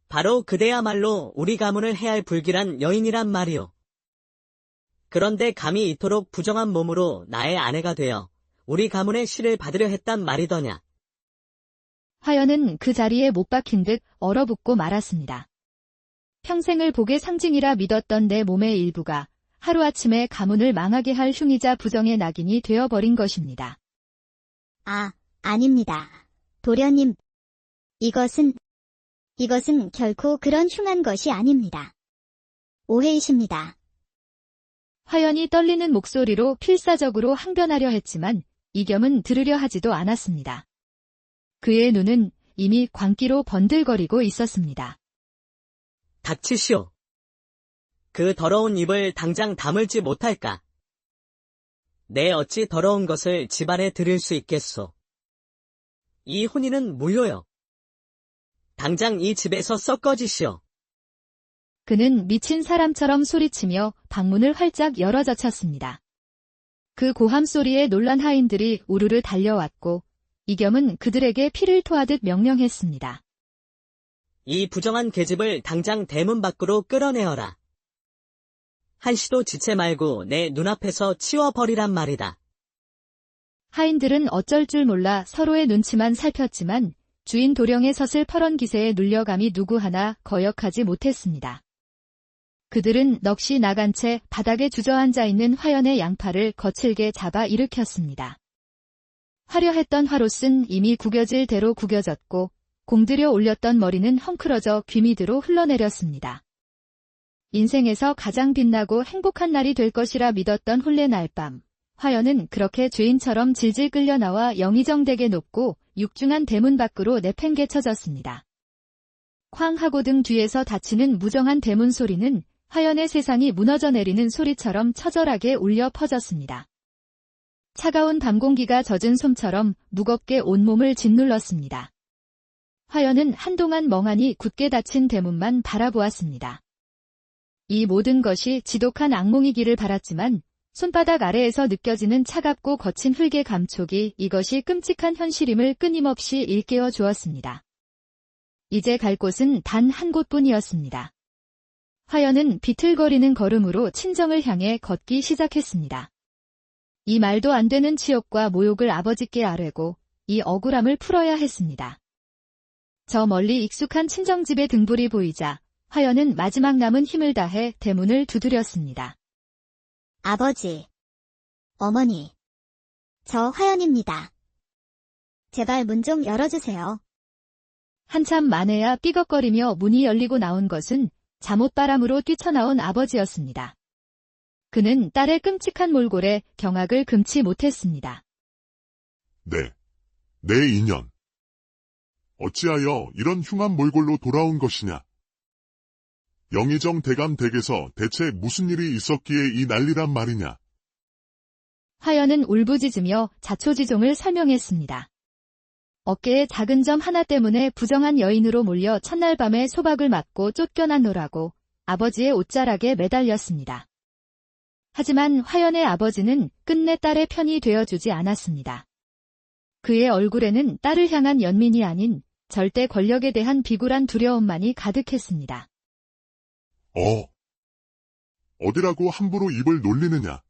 바로 그대야말로 우리 가문을 해할 불길한 여인이란 말이오. 그런데 감히 이토록 부정한 몸으로 나의 아내가 되어 우리 가문의 시를 받으려 했단 말이더냐. 화연은 그 자리에 못 박힌 듯 얼어붙고 말았습니다. 평생을 복의 상징이라 믿었던 내 몸의 일부가 하루아침에 가문을 망하게 할 흉이자 부정의 낙인이 되어버린 것입니다. 아, 아닙니다. 도련님. 이것은 결코 그런 흉한 것이 아닙니다. 오해이십니다. 화연이 떨리는 목소리로 필사적으로 항변하려 했지만 이겸은 들으려 하지도 않았습니다. 그의 눈은 이미 광기로 번들거리고 있었습니다. 닥치시오. 그 더러운 입을 당장 다물지 못할까? 내 어찌 더러운 것을 집안에 들일 수 있겠소. 이 혼인은 무효요. 당장 이 집에서 썩어지시오. 그는 미친 사람처럼 소리치며 방문을 활짝 열어젖혔습니다. 그 고함 소리에 놀란 하인들이 우르르 달려왔고 이겸은 그들에게 피를 토하듯 명령했습니다. 이 부정한 계집을 당장 대문 밖으로 끌어내어라. 한시도 지체 말고 내 눈앞에서 치워버리란 말이다. 하인들은 어쩔 줄 몰라 서로의 눈치만 살폈지만 주인 도령의 서슬 퍼런 기세에 눌려감이 누구 하나 거역하지 못했습니다. 그들은 넋이 나간 채 바닥에 주저앉아 있는 화연의 양팔을 거칠게 잡아 일으켰습니다. 화려했던 화롯은 이미 구겨질 대로 구겨졌고 공들여 올렸던 머리는 헝클어져 귀 밑으로 흘러내렸습니다. 인생에서 가장 빛나고 행복한 날이 될 것이라 믿었던 혼례 날밤, 화연은 그렇게 죄인처럼 질질 끌려 나와 영의정되게 높고 육중한 대문 밖으로 내팽개쳐졌습니다. 쾅 하고 등 뒤에서 닫히는 무정한 대문 소리는 화연의 세상이 무너져 내리는 소리처럼 처절하게 울려 퍼졌습니다. 차가운 밤 공기가 젖은 솜처럼 무겁게 온몸을 짓눌렀습니다. 화연은 한동안 멍하니 굳게 닫힌 대문만 바라보았습니다. 이 모든 것이 지독한 악몽이기를 바랐지만 손바닥 아래에서 느껴지는 차갑고 거친 흙의 감촉이 이것이 끔찍한 현실임을 끊임없이 일깨워 주었습니다. 이제 갈 곳은 단 한 곳뿐이었습니다. 화연은 비틀거리는 걸음으로 친정을 향해 걷기 시작했습니다. 이 말도 안 되는 치욕과 모욕을 아버지께 아뢰고 이 억울함을 풀어야 했습니다. 저 멀리 익숙한 친정집의 등불이 보이자 화연은 마지막 남은 힘을 다해 대문을 두드렸습니다. 아버지, 어머니, 저 화연입니다. 제발 문 좀 열어주세요. 한참 만에야 삐걱거리며 문이 열리고 나온 것은 잠옷바람으로 뛰쳐나온 아버지였습니다. 그는 딸의 끔찍한 몰골에 경악을 금치 못했습니다. 네, 내 인연. 어찌하여 이런 흉한 몰골로 돌아온 것이냐? 영의정 대감 댁에서 대체 무슨 일이 있었기에 이 난리란 말이냐? 화연은 울부짖으며 자초지종을 설명했습니다. 어깨에 작은 점 하나 때문에 부정한 여인으로 몰려 첫날 밤에 소박을 맞고 쫓겨나노라고 아버지의 옷자락에 매달렸습니다. 하지만 화연의 아버지는 끝내 딸의 편이 되어주지 않았습니다. 그의 얼굴에는 딸을 향한 연민이 아닌 절대 권력에 대한 비굴한 두려움만이 가득했습니다. 어디라고 함부로 입을 놀리느냐?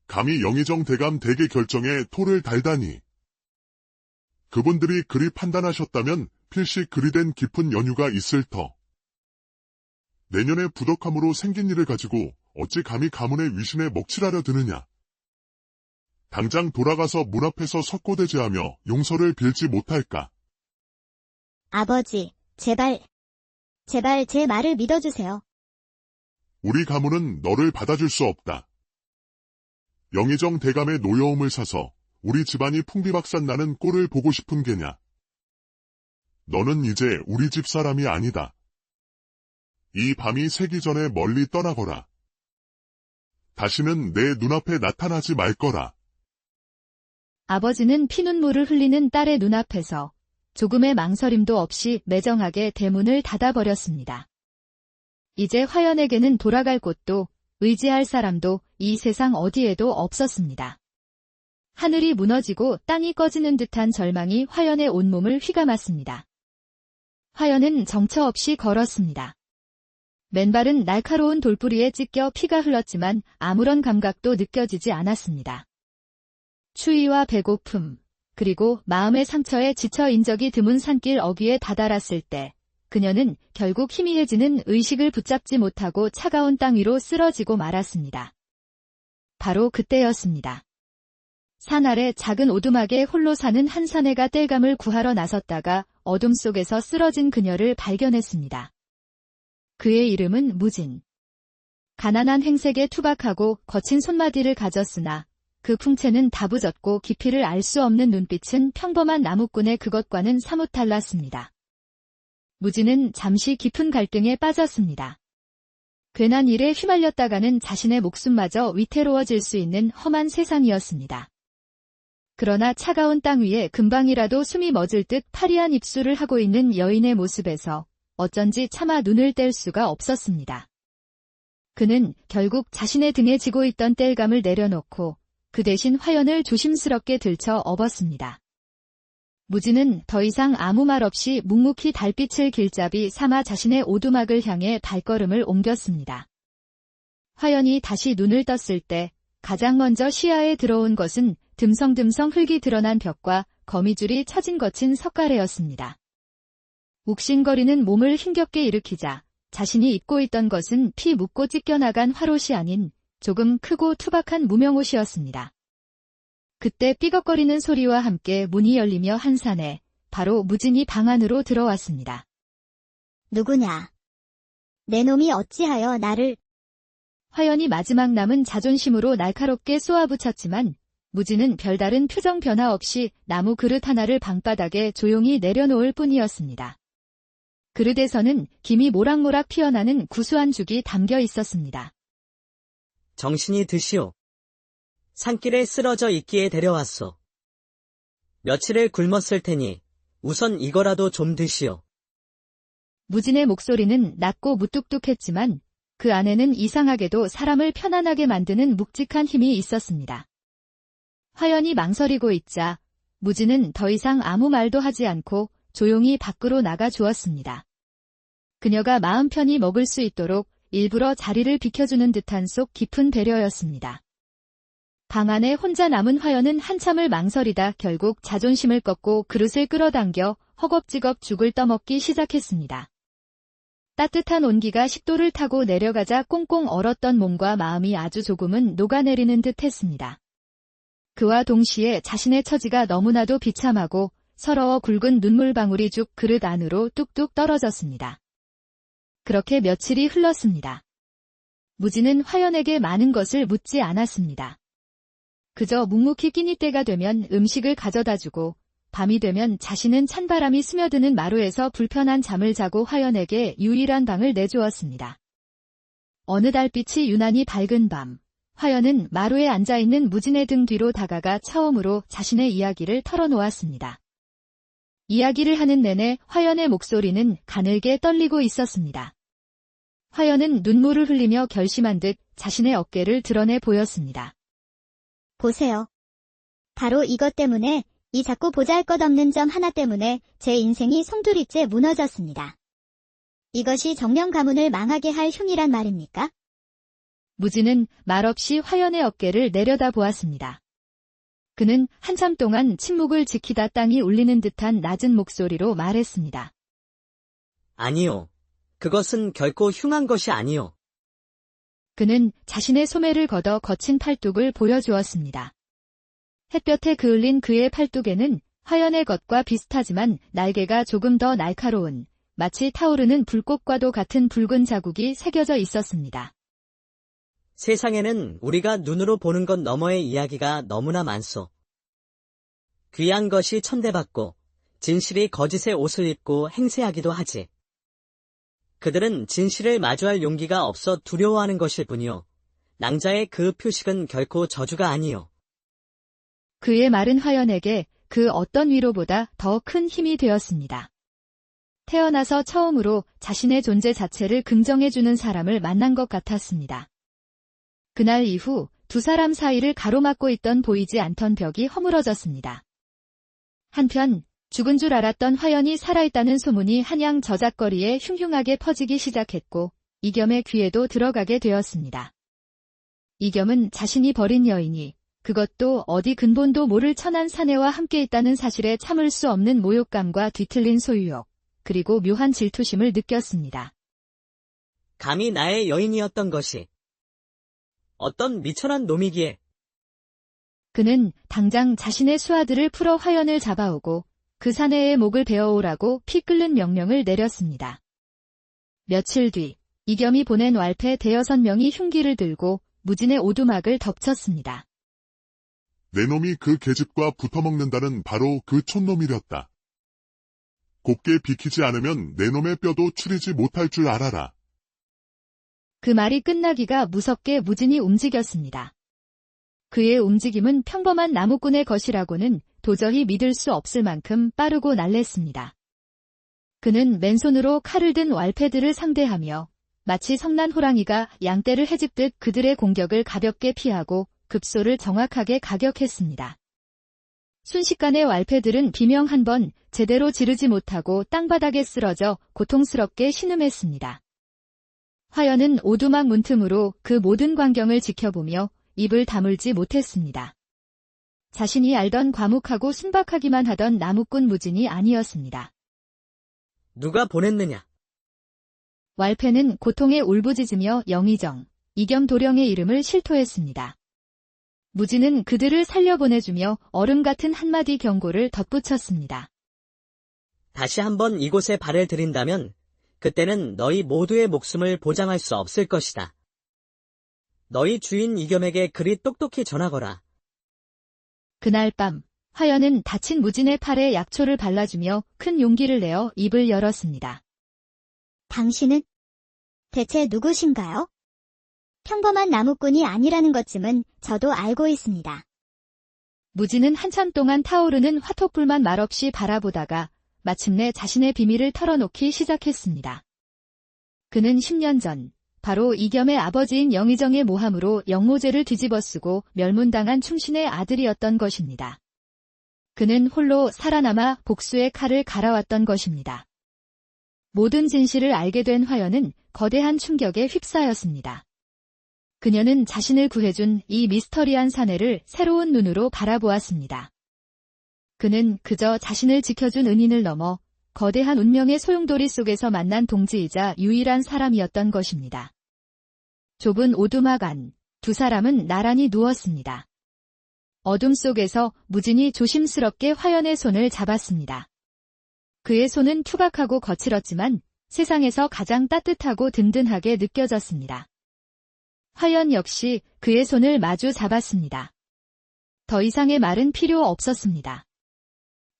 감히 영의정 대감 댁의 결정에 토를 달다니. 그분들이 그리 판단하셨다면 필시 그리 된 깊은 연유가 있을 터. 내년에 부덕함으로 생긴 일을 가지고 어찌 감히 가문의 위신에 먹칠하려 드느냐. 당장 돌아가서 문 앞에서 석고대죄하며 용서를 빌지 못할까. 아버지, 제발 제 말을 믿어주세요. 우리 가문은 너를 받아줄 수 없다. 영의정 대감의 노여움을 사서 우리 집안이 풍비박산 나는 꼴을 보고 싶은 게냐. 너는 이제 우리 집 사람이 아니다. 이 밤이 새기 전에 멀리 떠나거라. 다시는 내 눈앞에 나타나지 말 거라. 아버지는 피눈물을 흘리는 딸의 눈앞에서 조금의 망설임도 없이 매정하게 대문을 닫아버렸습니다. 이제 화연에게는 돌아갈 곳도 의지할 사람도 이 세상 어디에도 없었습니다. 하늘이 무너지고 땅이 꺼지는 듯한 절망이 화연의 온몸을 휘감았습니다. 화연은 정처 없이 걸었습니다. 맨발은 날카로운 돌뿌리에 찢겨 피가 흘렀지만 아무런 감각도 느껴지지 않았습니다. 추위와 배고픔, 그리고 마음의 상처에 지쳐 인적이 드문 산길 어귀에 다다랐을 때 그녀는 결국 희미해지는 의식을 붙잡지 못하고 차가운 땅 위로 쓰러지고 말았습니다. 바로 그때였습니다. 산 아래 작은 오두막에 홀로 사는 한 사내가 땔감을 구하러 나섰다가 어둠 속에서 쓰러진 그녀를 발견했습니다. 그의 이름은 무진. 가난한 행색에 투박하고 거친 손마디를 가졌으나 그 풍채는 다부졌고 깊이를 알 수 없는 눈빛은 평범한 나무꾼의 그것과는 사뭇 달랐습니다. 무지는 잠시 깊은 갈등에 빠졌습니다. 괜한 일에 휘말렸다가는 자신의 목숨마저 위태로워질 수 있는 험한 세상이었습니다. 그러나 차가운 땅 위에 금방이라도 숨이 멎을 듯 파리한 입술을 하고 있는 여인의 모습에서 어쩐지 차마 눈을 뗄 수가 없었습니다. 그는 결국 자신의 등에 지고 있던 땔감을 내려놓고 그 대신 화연을 조심스럽게 들쳐 업었습니다. 무지는 더 이상 아무 말 없이 묵묵히 달빛을 길잡이 삼아 자신의 오두막을 향해 발걸음을 옮겼습니다. 화연이 다시 눈을 떴을 때 가장 먼저 시야에 들어온 것은 듬성듬성 흙이 드러난 벽과 거미줄이 처진 거친 석가래였습니다. 욱신거리는 몸을 힘겹게 일으키자 자신이 입고 있던 것은 피 묻고 찢겨나간 화롯이 아닌 조금 크고 투박한 무명옷이었습니다. 그때 삐걱거리는 소리와 함께 문이 열리며 한산에 바로 무진이 방 안으로 들어왔습니다. 누구냐? 내 놈이 어찌하여 나를... 화연이 마지막 남은 자존심으로 날카롭게 쏘아붙였지만 무진은 별다른 표정 변화 없이 나무 그릇 하나를 방바닥에 조용히 내려놓을 뿐이었습니다. 그릇에서는 김이 모락모락 피어나는 구수한 죽이 담겨 있었습니다. 정신이 드시오. 산길에 쓰러져 있기에 데려왔소. 며칠을 굶었을 테니 우선 이거라도 좀 드시오. 무진의 목소리는 낮고 무뚝뚝했지만 그 안에는 이상하게도 사람을 편안하게 만드는 묵직한 힘이 있었습니다. 화연이 망설이고 있자 무진은 더 이상 아무 말도 하지 않고 조용히 밖으로 나가 주었습니다. 그녀가 마음 편히 먹을 수 있도록 일부러 자리를 비켜주는 듯한 속 깊은 배려였습니다. 방 안에 혼자 남은 화연은 한참을 망설이다 결국 자존심을 꺾고 그릇을 끌어당겨 허겁지겁 죽을 떠먹기 시작했습니다. 따뜻한 온기가 식도를 타고 내려가자 꽁꽁 얼었던 몸과 마음이 아주 조금은 녹아내리는 듯 했습니다. 그와 동시에 자신의 처지가 너무나도 비참하고 서러워 굵은 눈물방울이 죽 그릇 안으로 뚝뚝 떨어졌습니다. 그렇게 며칠이 흘렀습니다. 무진은 화연에게 많은 것을 묻지 않았습니다. 그저 묵묵히 끼니 때가 되면 음식을 가져다주고 밤이 되면 자신은 찬바람이 스며드는 마루에서 불편한 잠을 자고 화연에게 유일한 방을 내주었습니다. 어느 달빛이 유난히 밝은 밤, 화연은 마루에 앉아있는 무진의 등 뒤로 다가가 처음으로 자신의 이야기를 털어놓았습니다. 이야기를 하는 내내 화연의 목소리는 가늘게 떨리고 있었습니다. 화연은 눈물을 흘리며 결심한 듯 자신의 어깨를 드러내 보였습니다. 보세요. 바로 이것 때문에, 이 작고 보잘것없는 점 하나 때문에 제 인생이 송두리째 무너졌습니다. 이것이 정령 가문을 망하게 할 흉이란 말입니까? 무진은 말없이 화연의 어깨를 내려다 보았습니다. 그는 한참 동안 침묵을 지키다 땅이 울리는 듯한 낮은 목소리로 말했습니다. 아니요. 그것은 결코 흉한 것이 아니요. 그는 자신의 소매를 걷어 거친 팔뚝을 보여주었습니다. 햇볕에 그을린 그의 팔뚝에는 화연의 것과 비슷하지만 날개가 조금 더 날카로운 마치 타오르는 불꽃과도 같은 붉은 자국이 새겨져 있었습니다. 세상에는 우리가 눈으로 보는 것 너머의 이야기가 너무나 많소. 귀한 것이 천대받고 진실이 거짓의 옷을 입고 행세하기도 하지. 그들은 진실을 마주할 용기가 없어 두려워하는 것일 뿐이요. 낭자의 그 표식은 결코 저주가 아니요. 그의 말은 화연에게 그 어떤 위로보다 더 큰 힘이 되었습니다. 태어나서 처음으로 자신의 존재 자체를 긍정해주는 사람을 만난 것 같았습니다. 그날 이후 두 사람 사이를 가로막고 있던 보이지 않던 벽이 허물어졌습니다. 한편 죽은 줄 알았던 화연이 살아있다는 소문이 한양 저작거리에 흉흉하게 퍼지기 시작했고 이겸의 귀에도 들어가게 되었습니다. 이겸은 자신이 버린 여인이 그것도 어디 근본도 모를 천한 사내와 함께 있다는 사실에 참을 수 없는 모욕감과 뒤틀린 소유욕, 그리고 묘한 질투심을 느꼈습니다. 감히 나의 여인이었던 것이 어떤 미천한 놈이기에. 그는 당장 자신의 수하들을 풀어 화연을 잡아오고 그 사내의 목을 베어오라고 피 끓는 명령을 내렸습니다. 며칠 뒤 이겸이 보낸 왈패 대여섯 명이 흉기를 들고 무진의 오두막을 덮쳤습니다. 내 놈이 그 계집과 붙어먹는다는 바로 그 촌놈이렸다. 곱게 비키지 않으면 내 놈의 뼈도 추리지 못할 줄 알아라. 그 말이 끝나기가 무섭게 무진이 움직였습니다. 그의 움직임은 평범한 나무꾼의 것이라고는 도저히 믿을 수 없을 만큼 빠르고 날랬습니다. 그는 맨손으로 칼을 든 왈패들을 상대하며 마치 성난 호랑이가 양떼를 헤집듯 그들의 공격을 가볍게 피하고 급소를 정확하게 가격했습니다. 순식간에 왈패들은 비명 한 번 제대로 지르지 못하고 땅바닥에 쓰러져 고통스럽게 신음했습니다. 화연은 오두막 문틈으로 그 모든 광경을 지켜보며 입을 다물지 못했습니다. 자신이 알던 과묵하고 순박하기만 하던 나무꾼 무진이 아니었습니다. 누가 보냈느냐? 왈패는 고통에 울부짖으며 영의정, 이겸도령의 이름을 실토했습니다. 무진은 그들을 살려보내주며 얼음 같은 한마디 경고를 덧붙였습니다. 다시 한번 이곳에 발을 들인다면 그때는 너희 모두의 목숨을 보장할 수 없을 것이다. 너희 주인 이겸에게 그리 똑똑히 전하거라. 그날 밤 화연은 다친 무진의 팔에 약초를 발라주며 큰 용기를 내어 입을 열었습니다. 당신은 대체 누구신가요? 평범한 나무꾼이 아니라는 것쯤은 저도 알고 있습니다. 무진은 한참 동안 타오르는 화톡불만 말없이 바라보다가 마침내 자신의 비밀을 털어놓기 시작했습니다. 그는 10년 전 바로 이겸의 아버지인 영의정의 모함으로 영모죄를 뒤집어쓰고 멸문당한 충신의 아들이었던 것입니다. 그는 홀로 살아남아 복수의 칼을 갈아왔던 것입니다. 모든 진실을 알게 된 화연은 거대한 충격에 휩싸였습니다. 그녀는 자신을 구해준 이 미스터리한 사내를 새로운 눈으로 바라보았습니다. 그는 그저 자신을 지켜준 은인을 넘어 거대한 운명의 소용돌이 속에서 만난 동지이자 유일한 사람이었던 것입니다. 좁은 오두막 안, 두 사람은 나란히 누웠습니다. 어둠 속에서 무진이 조심스럽게 화연의 손을 잡았습니다. 그의 손은 투박하고 거칠었지만 세상에서 가장 따뜻하고 든든하게 느껴졌습니다. 화연 역시 그의 손을 마주 잡았습니다. 더 이상의 말은 필요 없었습니다.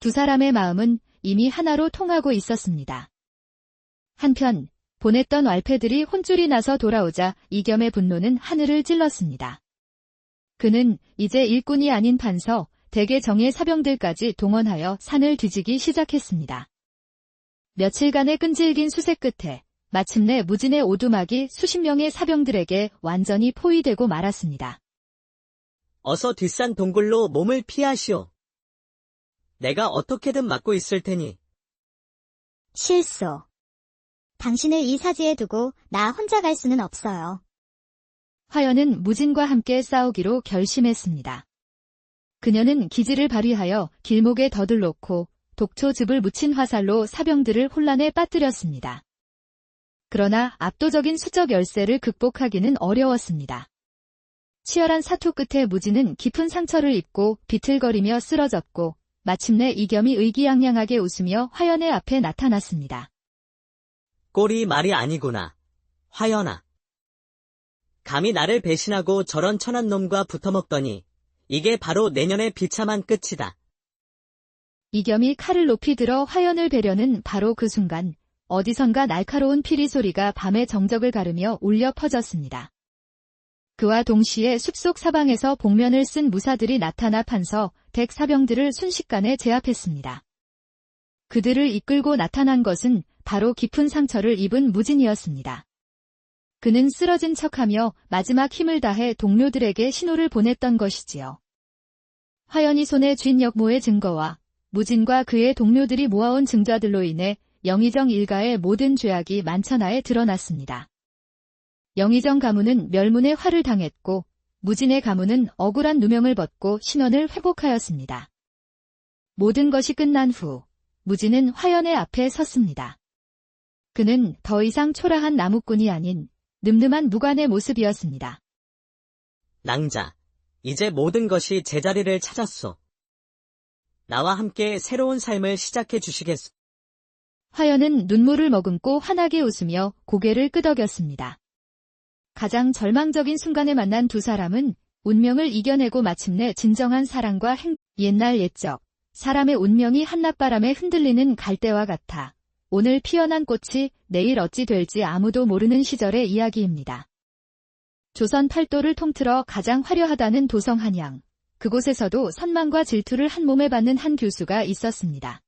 두 사람의 마음은 이미 하나로 통하고 있었습니다. 한편 보냈던 왈패들이 혼쭐이 나서 돌아오자 이겸의 분노는 하늘을 찔렀습니다. 그는 이제 일꾼이 아닌 판서, 대개 정예 사병들까지 동원하여 산을 뒤지기 시작했습니다. 며칠간의 끈질긴 수색 끝에 마침내 무진의 오두막이 수십 명의 사병들에게 완전히 포위되고 말았습니다. 어서 뒷산 동굴로 몸을 피하시오. 내가 어떻게든 막고 있을 테니. 실소. 당신을 이 사지에 두고 나 혼자 갈 수는 없어요. 화연은 무진과 함께 싸우기로 결심했습니다. 그녀는 기지를 발휘하여 길목에 덫을 놓고 독초즙을 묻힌 화살로 사병들을 혼란에 빠뜨렸습니다. 그러나 압도적인 수적 열세를 극복하기는 어려웠습니다. 치열한 사투 끝에 무진은 깊은 상처를 입고 비틀거리며 쓰러졌고 마침내 이겸이 의기양양하게 웃으며 화연의 앞에 나타났습니다. 꼴이 말이 아니구나. 화연아. 감히 나를 배신하고 저런 천한 놈과 붙어먹더니 이게 바로 내년의 비참한 끝이다. 이겸이 칼을 높이 들어 화연을 베려는 바로 그 순간 어디선가 날카로운 피리 소리가 밤의 정적을 가르며 울려 퍼졌습니다. 그와 동시에 숲속 사방에서 복면을 쓴 무사들이 나타나 판서, 덱 사병들을 순식간에 제압했습니다. 그들을 이끌고 나타난 것은 바로 깊은 상처를 입은 무진이었습니다. 그는 쓰러진 척하며 마지막 힘을 다해 동료들에게 신호를 보냈던 것이지요. 화연이 손에 쥔 역모의 증거와 무진과 그의 동료들이 모아온 증자들로 인해 영의정 일가의 모든 죄악이 만천하에 드러났습니다. 영의정 가문은 멸문의 화를 당했고 무진의 가문은 억울한 누명을 벗고 신원을 회복하였습니다. 모든 것이 끝난 후 무진은 화연의 앞에 섰습니다. 그는 더 이상 초라한 나무꾼이 아닌 늠름한 무관의 모습이었습니다. 낭자, 이제 모든 것이 제자리를 찾았소. 나와 함께 새로운 삶을 시작해 주시겠소. 화연은 눈물을 머금고 환하게 웃으며 고개를 끄덕였습니다. 가장 절망적인 순간에 만난 두 사람은 운명을 이겨내고 마침내 진정한 사랑과 옛날 옛적, 사람의 운명이 한낮바람에 흔들리는 갈대와 같아 오늘 피어난 꽃이 내일 어찌 될지 아무도 모르는 시절의 이야기입니다. 조선 팔도를 통틀어 가장 화려하다는 도성 한양, 그곳에서도 선망과 질투를 한 몸에 받는 한 교수가 있었습니다.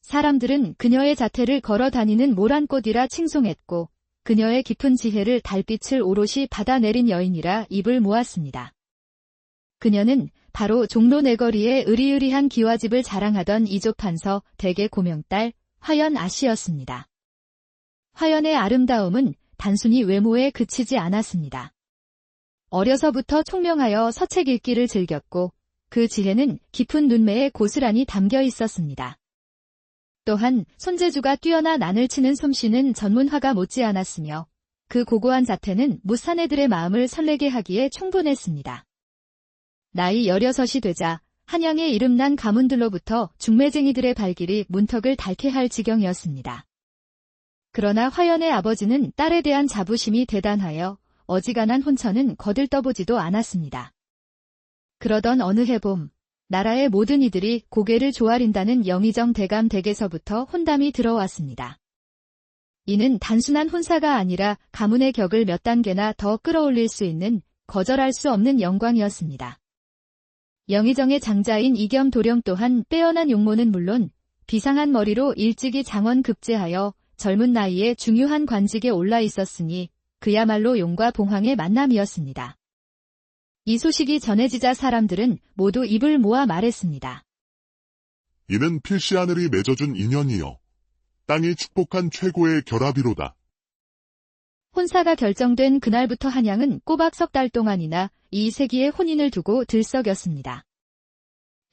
사람들은 그녀의 자태를 걸어 다니는 모란꽃이라 칭송했고 그녀의 깊은 지혜를 달빛을 오롯이 받아내린 여인이라 입을 모았습니다. 그녀는 바로 종로 내거리의 으리으리한 기와집을 자랑하던 이조판서 대개 고명딸 화연 아씨였습니다. 화연의 아름다움은 단순히 외모에 그치지 않았습니다. 어려서부터 총명하여 서책 읽기를 즐겼고 그 지혜는 깊은 눈매에 고스란히 담겨 있었습니다. 또한 손재주가 뛰어나 난을 치는 솜씨는 전문화가 못지않았으며 그 고고한 자태는 무사내들의 마음을 설레게 하기에 충분했습니다. 나이 16이 되자 한양의 이름난 가문들로부터 중매쟁이들의 발길이 문턱을 닳게 할 지경이었습니다. 그러나 화연의 아버지는 딸에 대한 자부심이 대단하여 어지간한 혼처는 거들떠보지도 않았습니다. 그러던 어느 해봄, 나라의 모든 이들이 고개를 조아린다는 영의정 대감 댁에서부터 혼담이 들어왔습니다. 이는 단순한 혼사가 아니라 가문의 격을 몇 단계나 더 끌어올릴 수 있는 거절할 수 없는 영광이었습니다. 영의정의 장자인 이겸 도령 또한 빼어난 용모는 물론 비상한 머리로 일찍이 장원 급제하여 젊은 나이에 중요한 관직에 올라 있었으니 그야말로 용과 봉황의 만남이었습니다. 이 소식이 전해지자 사람들은 모두 입을 모아 말했습니다. 이는 필시 하늘이 맺어준 인연이요. 땅이 축복한 최고의 결합이로다. 혼사가 결정된 그날부터 한양은 꼬박 석 달 동안이나 이 세기의 혼인을 두고 들썩였습니다.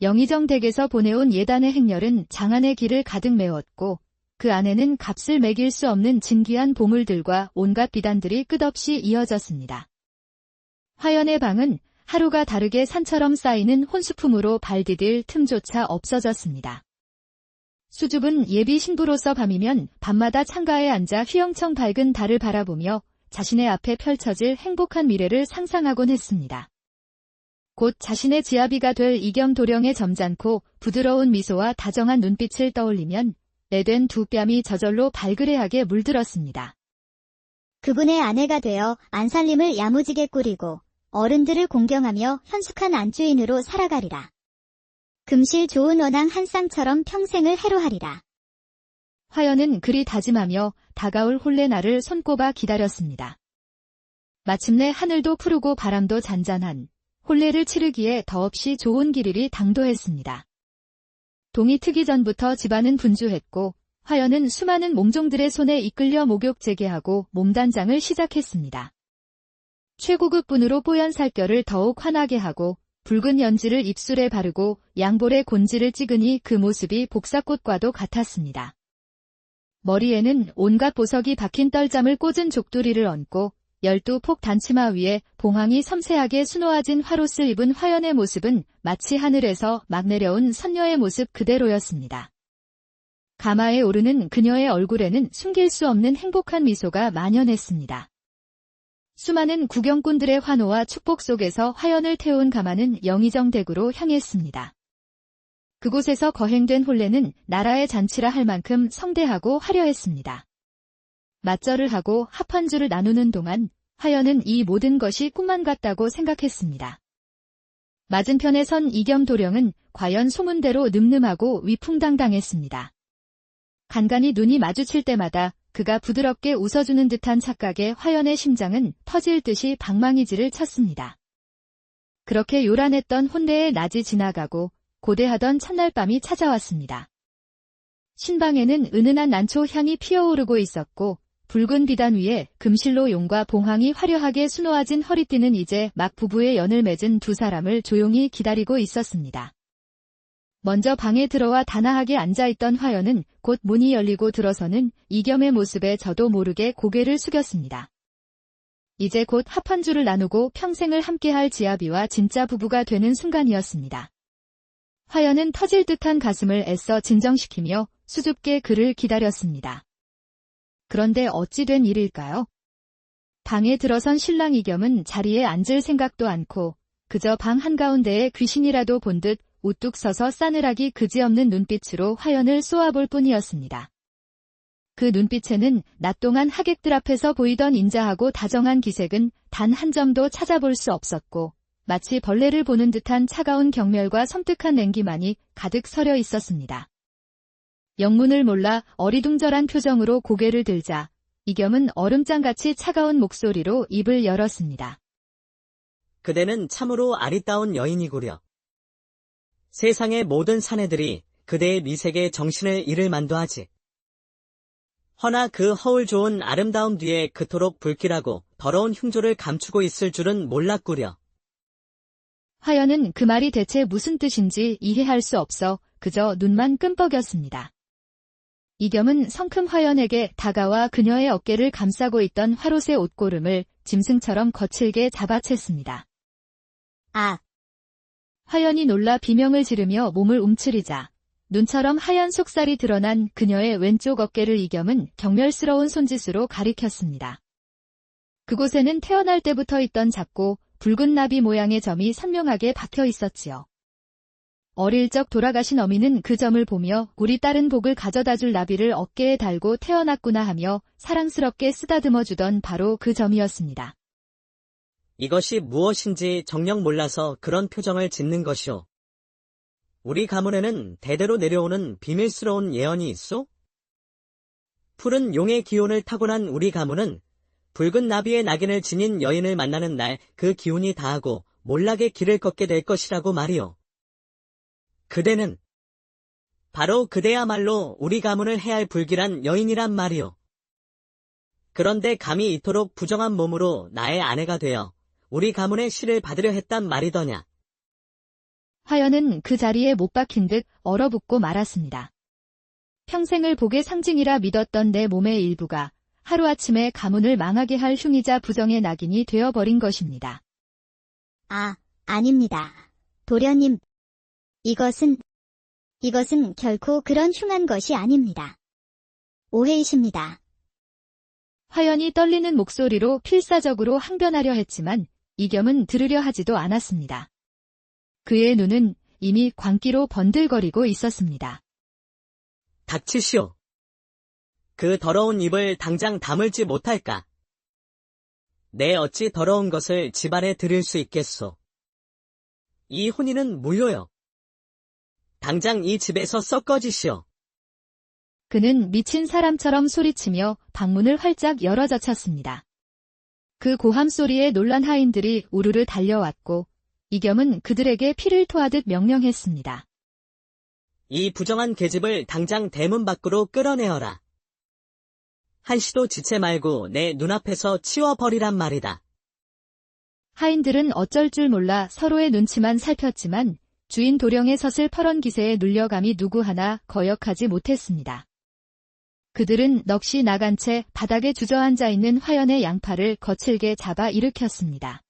영의정 댁에서 보내온 예단의 행렬은 장안의 길을 가득 메웠고 그 안에는 값을 매길 수 없는 진귀한 보물들과 온갖 비단들이 끝없이 이어졌습니다. 화연의 방은 하루가 다르게 산처럼 쌓이는 혼수품으로 발 디딜 틈조차 없어졌습니다. 수줍은 예비 신부로서 밤이면 밤마다 창가에 앉아 휘영청 밝은 달을 바라보며 자신의 앞에 펼쳐질 행복한 미래를 상상하곤 했습니다. 곧 자신의 지아비가 될 이겸 도령의 점잖고 부드러운 미소와 다정한 눈빛을 떠올리면 내된 두 뺨이 저절로 발그레하게 물들었습니다. 그분의 아내가 되어 안살림을 야무지게 꾸리고 어른들을 공경하며 현숙한 안주인으로 살아가리라. 금실 좋은 원앙 한 쌍처럼 평생을 해로하리라. 화연은 그리 다짐하며 다가올 혼례날을 손꼽아 기다렸습니다. 마침내 하늘도 푸르고 바람도 잔잔한 혼례를 치르기에 더없이 좋은 길일이 당도했습니다. 동이 트기 전부터 집안은 분주했고 화연은 수많은 몸종들의 손에 이끌려 목욕 재개하고 몸단장을 시작했습니다. 최고급 분으로 뽀얀 살결을 더욱 환하게 하고 붉은 연지를 입술에 바르고 양볼에 곤지를 찍으니 그 모습이 복사꽃과도 같았습니다. 머리에는 온갖 보석이 박힌 떨잠을 꽂은 족두리를 얹고 12폭 단치마 위에 봉황이 섬세하게 수놓아진 화롯을 입은 화연의 모습은 마치 하늘에서 막 내려온 선녀의 모습 그대로였습니다. 가마에 오르는 그녀의 얼굴에는 숨길 수 없는 행복한 미소가 만연했습니다. 수많은 구경꾼들의 환호와 축복 속에서 화연을 태운 가마는 영의정 댁으로 향했습니다. 그곳에서 거행된 혼례는 나라의 잔치라 할 만큼 성대하고 화려했습니다. 맞절을 하고 합판주를 나누는 동안 화연은 이 모든 것이 꿈만 같다고 생각했습니다. 맞은편에 선 이겸 도령은 과연 소문대로 늠름하고 위풍당당했습니다. 간간히 눈이 마주칠 때마다 그가 부드럽게 웃어주는 듯한 착각에 화연의 심장은 터질 듯이 방망이질을 쳤습니다. 그렇게 요란했던 혼례의 낮이 지나가고 고대하던 첫날 밤이 찾아왔습니다. 신방에는 은은한 난초 향이 피어오르고 있었고 붉은 비단 위에 금실로 용과 봉황이 화려하게 수놓아진 허리띠는 이제 막 부부의 연을 맺은 두 사람을 조용히 기다리고 있었습니다. 먼저 방에 들어와 단아하게 앉아있던 화연은 곧 문이 열리고 들어서는 이겸의 모습에 저도 모르게 고개를 숙였습니다. 이제 곧 합판주를 나누고 평생을 함께할 지아비와 진짜 부부가 되는 순간이었습니다. 화연은 터질 듯한 가슴을 애써 진정시키며 수줍게 그를 기다렸습니다. 그런데 어찌 된 일일까요? 방에 들어선 신랑 이겸은 자리에 앉을 생각도 않고 그저 방 한가운데에 귀신이라도 본 듯 우뚝 서서 싸늘하기 그지없는 눈빛으로 화연을 쏘아볼 뿐이었습니다. 그 눈빛에는 낮 동안 하객들 앞에서 보이던 인자하고 다정한 기색은 단 한 점도 찾아볼 수 없었고 마치 벌레를 보는 듯한 차가운 경멸과 섬뜩한 냉기만이 가득 서려 있었습니다. 영문을 몰라 어리둥절한 표정으로 고개를 들자 이겸은 얼음장같이 차가운 목소리로 입을 열었습니다. 그대는 참으로 아리따운 여인이구려. 세상의 모든 사내들이 그대의 미색에 정신을 잃을 만도 하지. 허나 그 허울 좋은 아름다움 뒤에 그토록 불길하고 더러운 흉조를 감추고 있을 줄은 몰랐구려. 화연은 그 말이 대체 무슨 뜻인지 이해할 수 없어 그저 눈만 끔뻑였습니다. 이겸은 성큼 화연에게 다가와 그녀의 어깨를 감싸고 있던 화롯의 옷고름을 짐승처럼 거칠게 잡아챘습니다. 아, 화연이 놀라 비명을 지르며 몸을 움츠리자 눈처럼 하얀 속살이 드러난 그녀의 왼쪽 어깨를 이겸은 경멸스러운 손짓으로 가리켰습니다. 그곳에는 태어날 때부터 있던 작고 붉은 나비 모양의 점이 선명하게 박혀 있었지요. 어릴 적 돌아가신 어미는 그 점을 보며 우리 딸은 복을 가져다줄 나비를 어깨에 달고 태어났구나 하며 사랑스럽게 쓰다듬어 주던 바로 그 점이었습니다. 이것이 무엇인지 정녕 몰라서 그런 표정을 짓는 것이오. 우리 가문에는 대대로 내려오는 비밀스러운 예언이 있소? 푸른 용의 기운을 타고난 우리 가문은 붉은 나비의 낙인을 지닌 여인을 만나는 날 그 기운이 다하고 몰락의 길을 걷게 될 것이라고 말이오. 그대는 바로 그대야말로 우리 가문을 해할 불길한 여인이란 말이오. 그런데 감히 이토록 부정한 몸으로 나의 아내가 되어 우리 가문의 시를 받으려 했단 말이더냐. 화연은 그 자리에 못 박힌 듯 얼어붙고 말았습니다. 평생을 복의 상징이라 믿었던 내 몸의 일부가 하루아침에 가문을 망하게 할 흉이자 부정의 낙인이 되어버린 것입니다. 아, 아닙니다. 도련님, 이것은 결코 그런 흉한 것이 아닙니다. 오해이십니다. 화연이 떨리는 목소리로 필사적으로 항변하려 했지만 이겸은 들으려 하지도 않았습니다. 그의 눈은 이미 광기로 번들거리고 있었습니다. 닥치시오. 그 더러운 입을 당장 다물지 못할까? 내 어찌 더러운 것을 집안에 들일 수 있겠소. 이 혼인은 무효요. 당장 이 집에서 썩 꺼지시오. 그는 미친 사람처럼 소리치며 방문을 활짝 열어젖혔습니다. 그 고함 소리에 놀란 하인들이 우르르 달려왔고 이겸은 그들에게 피를 토하듯 명령했습니다. 이 부정한 계집을 당장 대문 밖으로 끌어내어라. 한시도 지체 말고 내 눈앞에서 치워버리란 말이다. 하인들은 어쩔 줄 몰라 서로의 눈치만 살폈지만 주인 도령의 서슬퍼런 기세에 눌려감이 누구 하나 거역하지 못했습니다. 그들은 넋이 나간 채 바닥에 주저앉아 있는 화연의 양팔을 거칠게 잡아 일으켰습니다.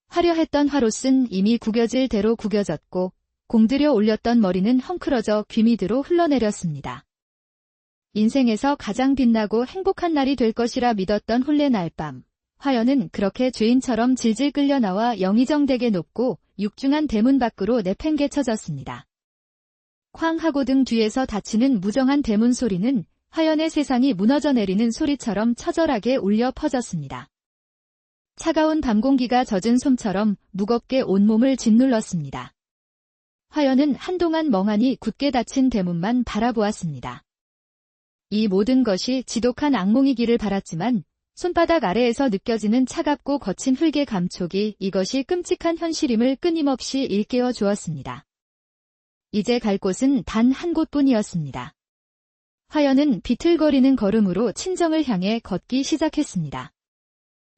화려했던 화롯은 이미 구겨질 대로 구겨졌고 공들여 올렸던 머리는 헝클어져 귀 밑으로 흘러내렸습니다. 인생에서 가장 빛나고 행복한 날이 될 것이라 믿었던 혼례 날밤, 화연은 그렇게 죄인처럼 질질 끌려 나와 영의정되게 높고 육중한 대문 밖으로 내팽개쳐졌습니다. 쾅 하고 등 뒤에서 닫히는 무정한 대문 소리는 화연의 세상이 무너져 내리는 소리처럼 처절하게 울려 퍼졌습니다. 차가운 밤 공기가 젖은 솜처럼 무겁게 온몸을 짓눌렀습니다. 화연은 한동안 멍하니 굳게 닫힌 대문만 바라보았습니다. 이 모든 것이 지독한 악몽이기를 바랐지만 손바닥 아래에서 느껴지는 차갑고 거친 흙의 감촉이 이것이 끔찍한 현실임을 끊임없이 일깨워 주었습니다. 이제 갈 곳은 단 한 곳뿐이었습니다. 화연은 비틀거리는 걸음으로 친정을 향해 걷기 시작했습니다.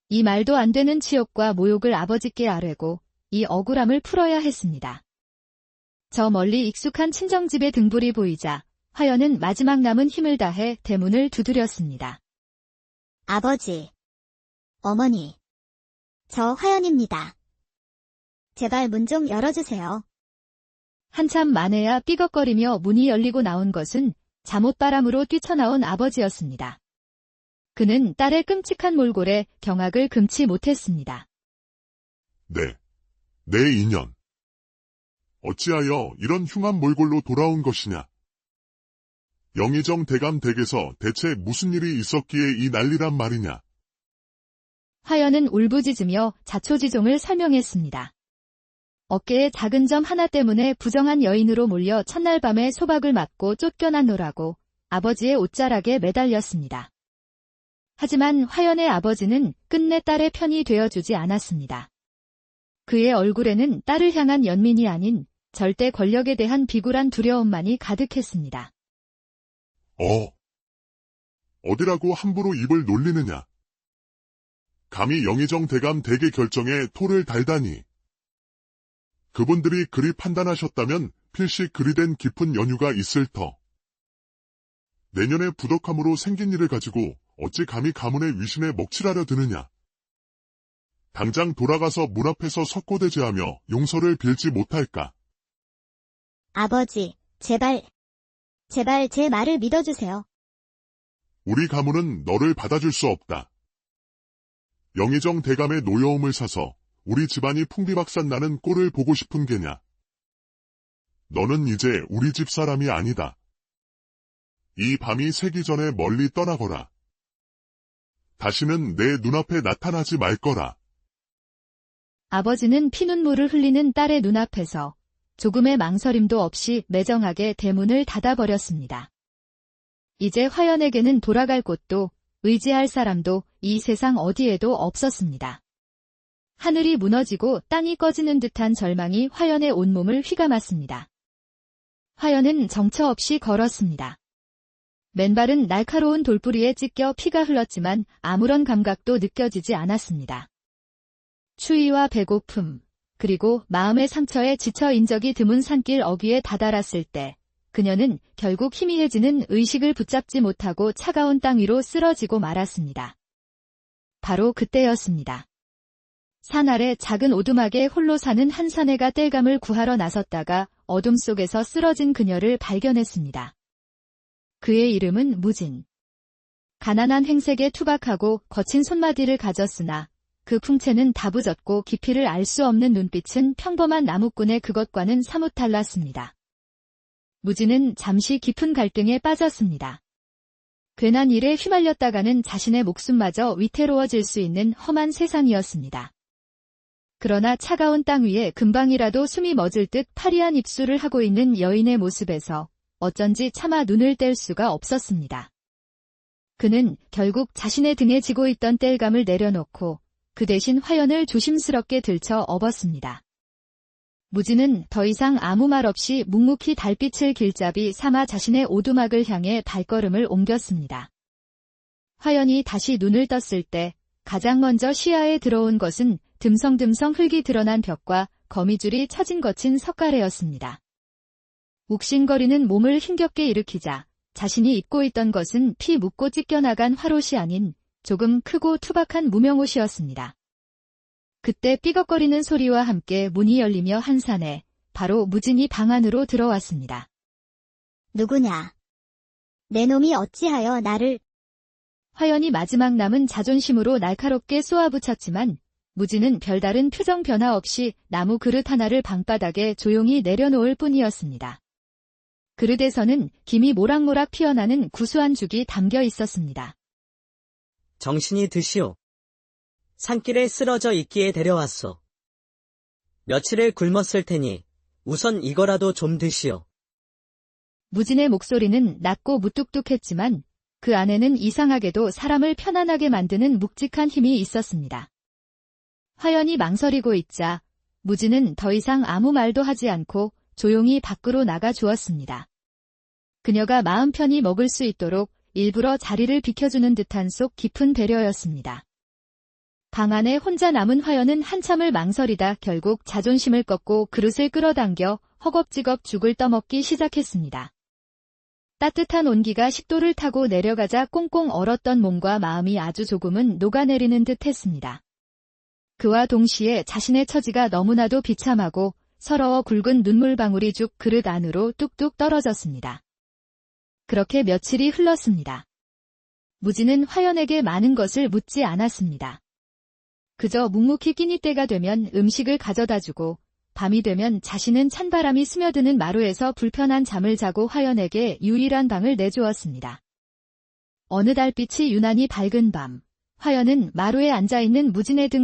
이 말도 안 되는 치욕과 모욕을 아버지께 아뢰고 이 억울함을 풀어야 했습니다. 저 멀리 익숙한 친정집의 등불이 보이자 화연은 마지막 남은 힘을 다해 대문을 두드렸습니다. 아버지, 어머니, 저 화연입니다. 제발 문 좀 열어주세요. 한참 만에야 삐걱거리며 문이 열리고 나온 것은 잠옷바람으로 뛰쳐나온 아버지였습니다. 그는 딸의 끔찍한 몰골에 경악을 금치 못했습니다. 내 인연. 어찌하여 이런 흉한 몰골로 돌아온 것이냐? 영의정 대감 댁에서 대체 무슨 일이 있었기에 이 난리란 말이냐? 화연은 울부짖으며 자초지종을 설명했습니다. 어깨에 작은 점 하나 때문에 부정한 여인으로 몰려 첫날 밤에 소박을 맞고 쫓겨났노라고 아버지의 옷자락에 매달렸습니다. 하지만 화연의 아버지는 끝내 딸의 편이 되어주지 않았습니다. 그의 얼굴에는 딸을 향한 연민이 아닌 절대 권력에 대한 비굴한 두려움만이 가득했습니다. 어디라고 함부로 입을 놀리느냐? 감히 영의정 대감 댁의 결정에 토를 달다니. 그분들이 그리 판단하셨다면 필시 그리 된 깊은 연유가 있을 터. 내년에 부덕함으로 생긴 일을 가지고 어찌 감히 가문의 위신에 먹칠하려 드느냐. 당장 돌아가서 문 앞에서 석고대죄하며 용서를 빌지 못할까. 아버지, 제발 제 말을 믿어주세요. 우리 가문은 너를 받아줄 수 없다. 영의정 대감의 노여움을 사서 우리 집안이 풍비박산 나는 꼴을 보고 싶은 게냐. 너는 이제 우리 집 사람이 아니다. 이 밤이 새기 전에 멀리 떠나거라. 다시는 내 눈앞에 나타나지 말 거라. 아버지는 피눈물을 흘리는 딸의 눈앞에서 조금의 망설임도 없이 매정하게 대문을 닫아버렸습니다. 이제 화연에게는 돌아갈 곳도 의지할 사람도 이 세상 어디에도 없었습니다. 하늘이 무너지고 땅이 꺼지는 듯한 절망이 화연의 온몸을 휘감았습니다. 화연은 정처 없이 걸었습니다. 맨발은 날카로운 돌뿌리에 찢겨 피가 흘렀지만 아무런 감각도 느껴지지 않았습니다. 추위와 배고픔, 그리고 마음의 상처에 지쳐 인적이 드문 산길 어귀에 다다랐을 때 그녀는 결국 희미해지는 의식을 붙잡지 못하고 차가운 땅 위로 쓰러지고 말았습니다. 바로 그때였습니다. 산 아래 작은 오두막에 홀로 사는 한 사내가 땔감을 구하러 나섰다가 어둠 속에서 쓰러진 그녀를 발견했습니다. 그의 이름은 무진. 가난한 행색에 투박하고 거친 손마디를 가졌으나 그 풍채는 다부졌고 깊이를 알 수 없는 눈빛은 평범한 나무꾼의 그것과는 사뭇 달랐습니다. 무진은 잠시 깊은 갈등에 빠졌습니다. 괜한 일에 휘말렸다가는 자신의 목숨마저 위태로워질 수 있는 험한 세상이었습니다. 그러나 차가운 땅 위에 금방이라도 숨이 멎을 듯 파리한 입술을 하고 있는 여인의 모습에서 어쩐지 차마 눈을 뗄 수가 없었습니다. 그는 결국 자신의 등에 지고 있던 땔감을 내려놓고 그 대신 화연을 조심스럽게 들쳐 업었습니다. 무진은 더 이상 아무 말 없이 묵묵히 달빛을 길잡이 삼아 자신의 오두막을 향해 발걸음을 옮겼습니다. 화연이 다시 눈을 떴을 때 가장 먼저 시야에 들어온 것은 듬성듬성 흙이 드러난 벽과 거미줄이 처진 거친 석가래였습니다. 욱신거리는 몸을 힘겹게 일으키자 자신이 입고 있던 것은 피 묻고 찢겨나간 화롯이 아닌 조금 크고 투박한 무명옷이었습니다. 그때 삐걱거리는 소리와 함께 문이 열리며 한 사내, 바로 무진이 방 안으로 들어왔습니다. 누구냐? 내 놈이 어찌하여 나를... 화연이 마지막 남은 자존심으로 날카롭게 쏘아붙였지만 무진은 별다른 표정 변화 없이 나무 그릇 하나를 방바닥에 조용히 내려놓을 뿐이었습니다. 그릇에서는 김이 모락모락 피어나는 구수한 죽이 담겨 있었습니다. 정신이 드시오. 산길에 쓰러져 있기에 데려왔소. 며칠을 굶었을 테니 우선 이거라도 좀 드시오. 무진의 목소리는 낮고 무뚝뚝했지만 그 안에는 이상하게도 사람을 편안하게 만드는 묵직한 힘이 있었습니다. 화연이 망설이고 있자 무진은 더 이상 아무 말도 하지 않고 조용히 밖으로 나가 주었습니다. 그녀가 마음 편히 먹을 수 있도록 일부러 자리를 비켜주는 듯한 속 깊은 배려였습니다. 방 안에 혼자 남은 화연은 한참을 망설이다 결국 자존심을 꺾고 그릇을 끌어당겨 허겁지겁 죽을 떠먹기 시작했습니다. 따뜻한 온기가 식도를 타고 내려가자 꽁꽁 얼었던 몸과 마음이 아주 조금은 녹아내리는 듯 했습니다. 그와 동시에 자신의 처지가 너무나도 비참하고 서러워 굵은 눈물방울이 죽 그릇 안으로 뚝뚝 떨어졌습니다. 그렇게 며칠이 흘렀습니다. 무진은 화연에게 많은 것을 묻지 않았습니다. 그저 묵묵히 끼니 때가 되면 음식을 가져다주고 밤이 되면 자신은 찬바람이 스며드는 마루에서 불편한 잠을 자고 화연에게 유일한 방을 내주었습니다. 어느 달빛이 유난히 밝은 밤, 화연은 마루에 앉아있는 무진의 등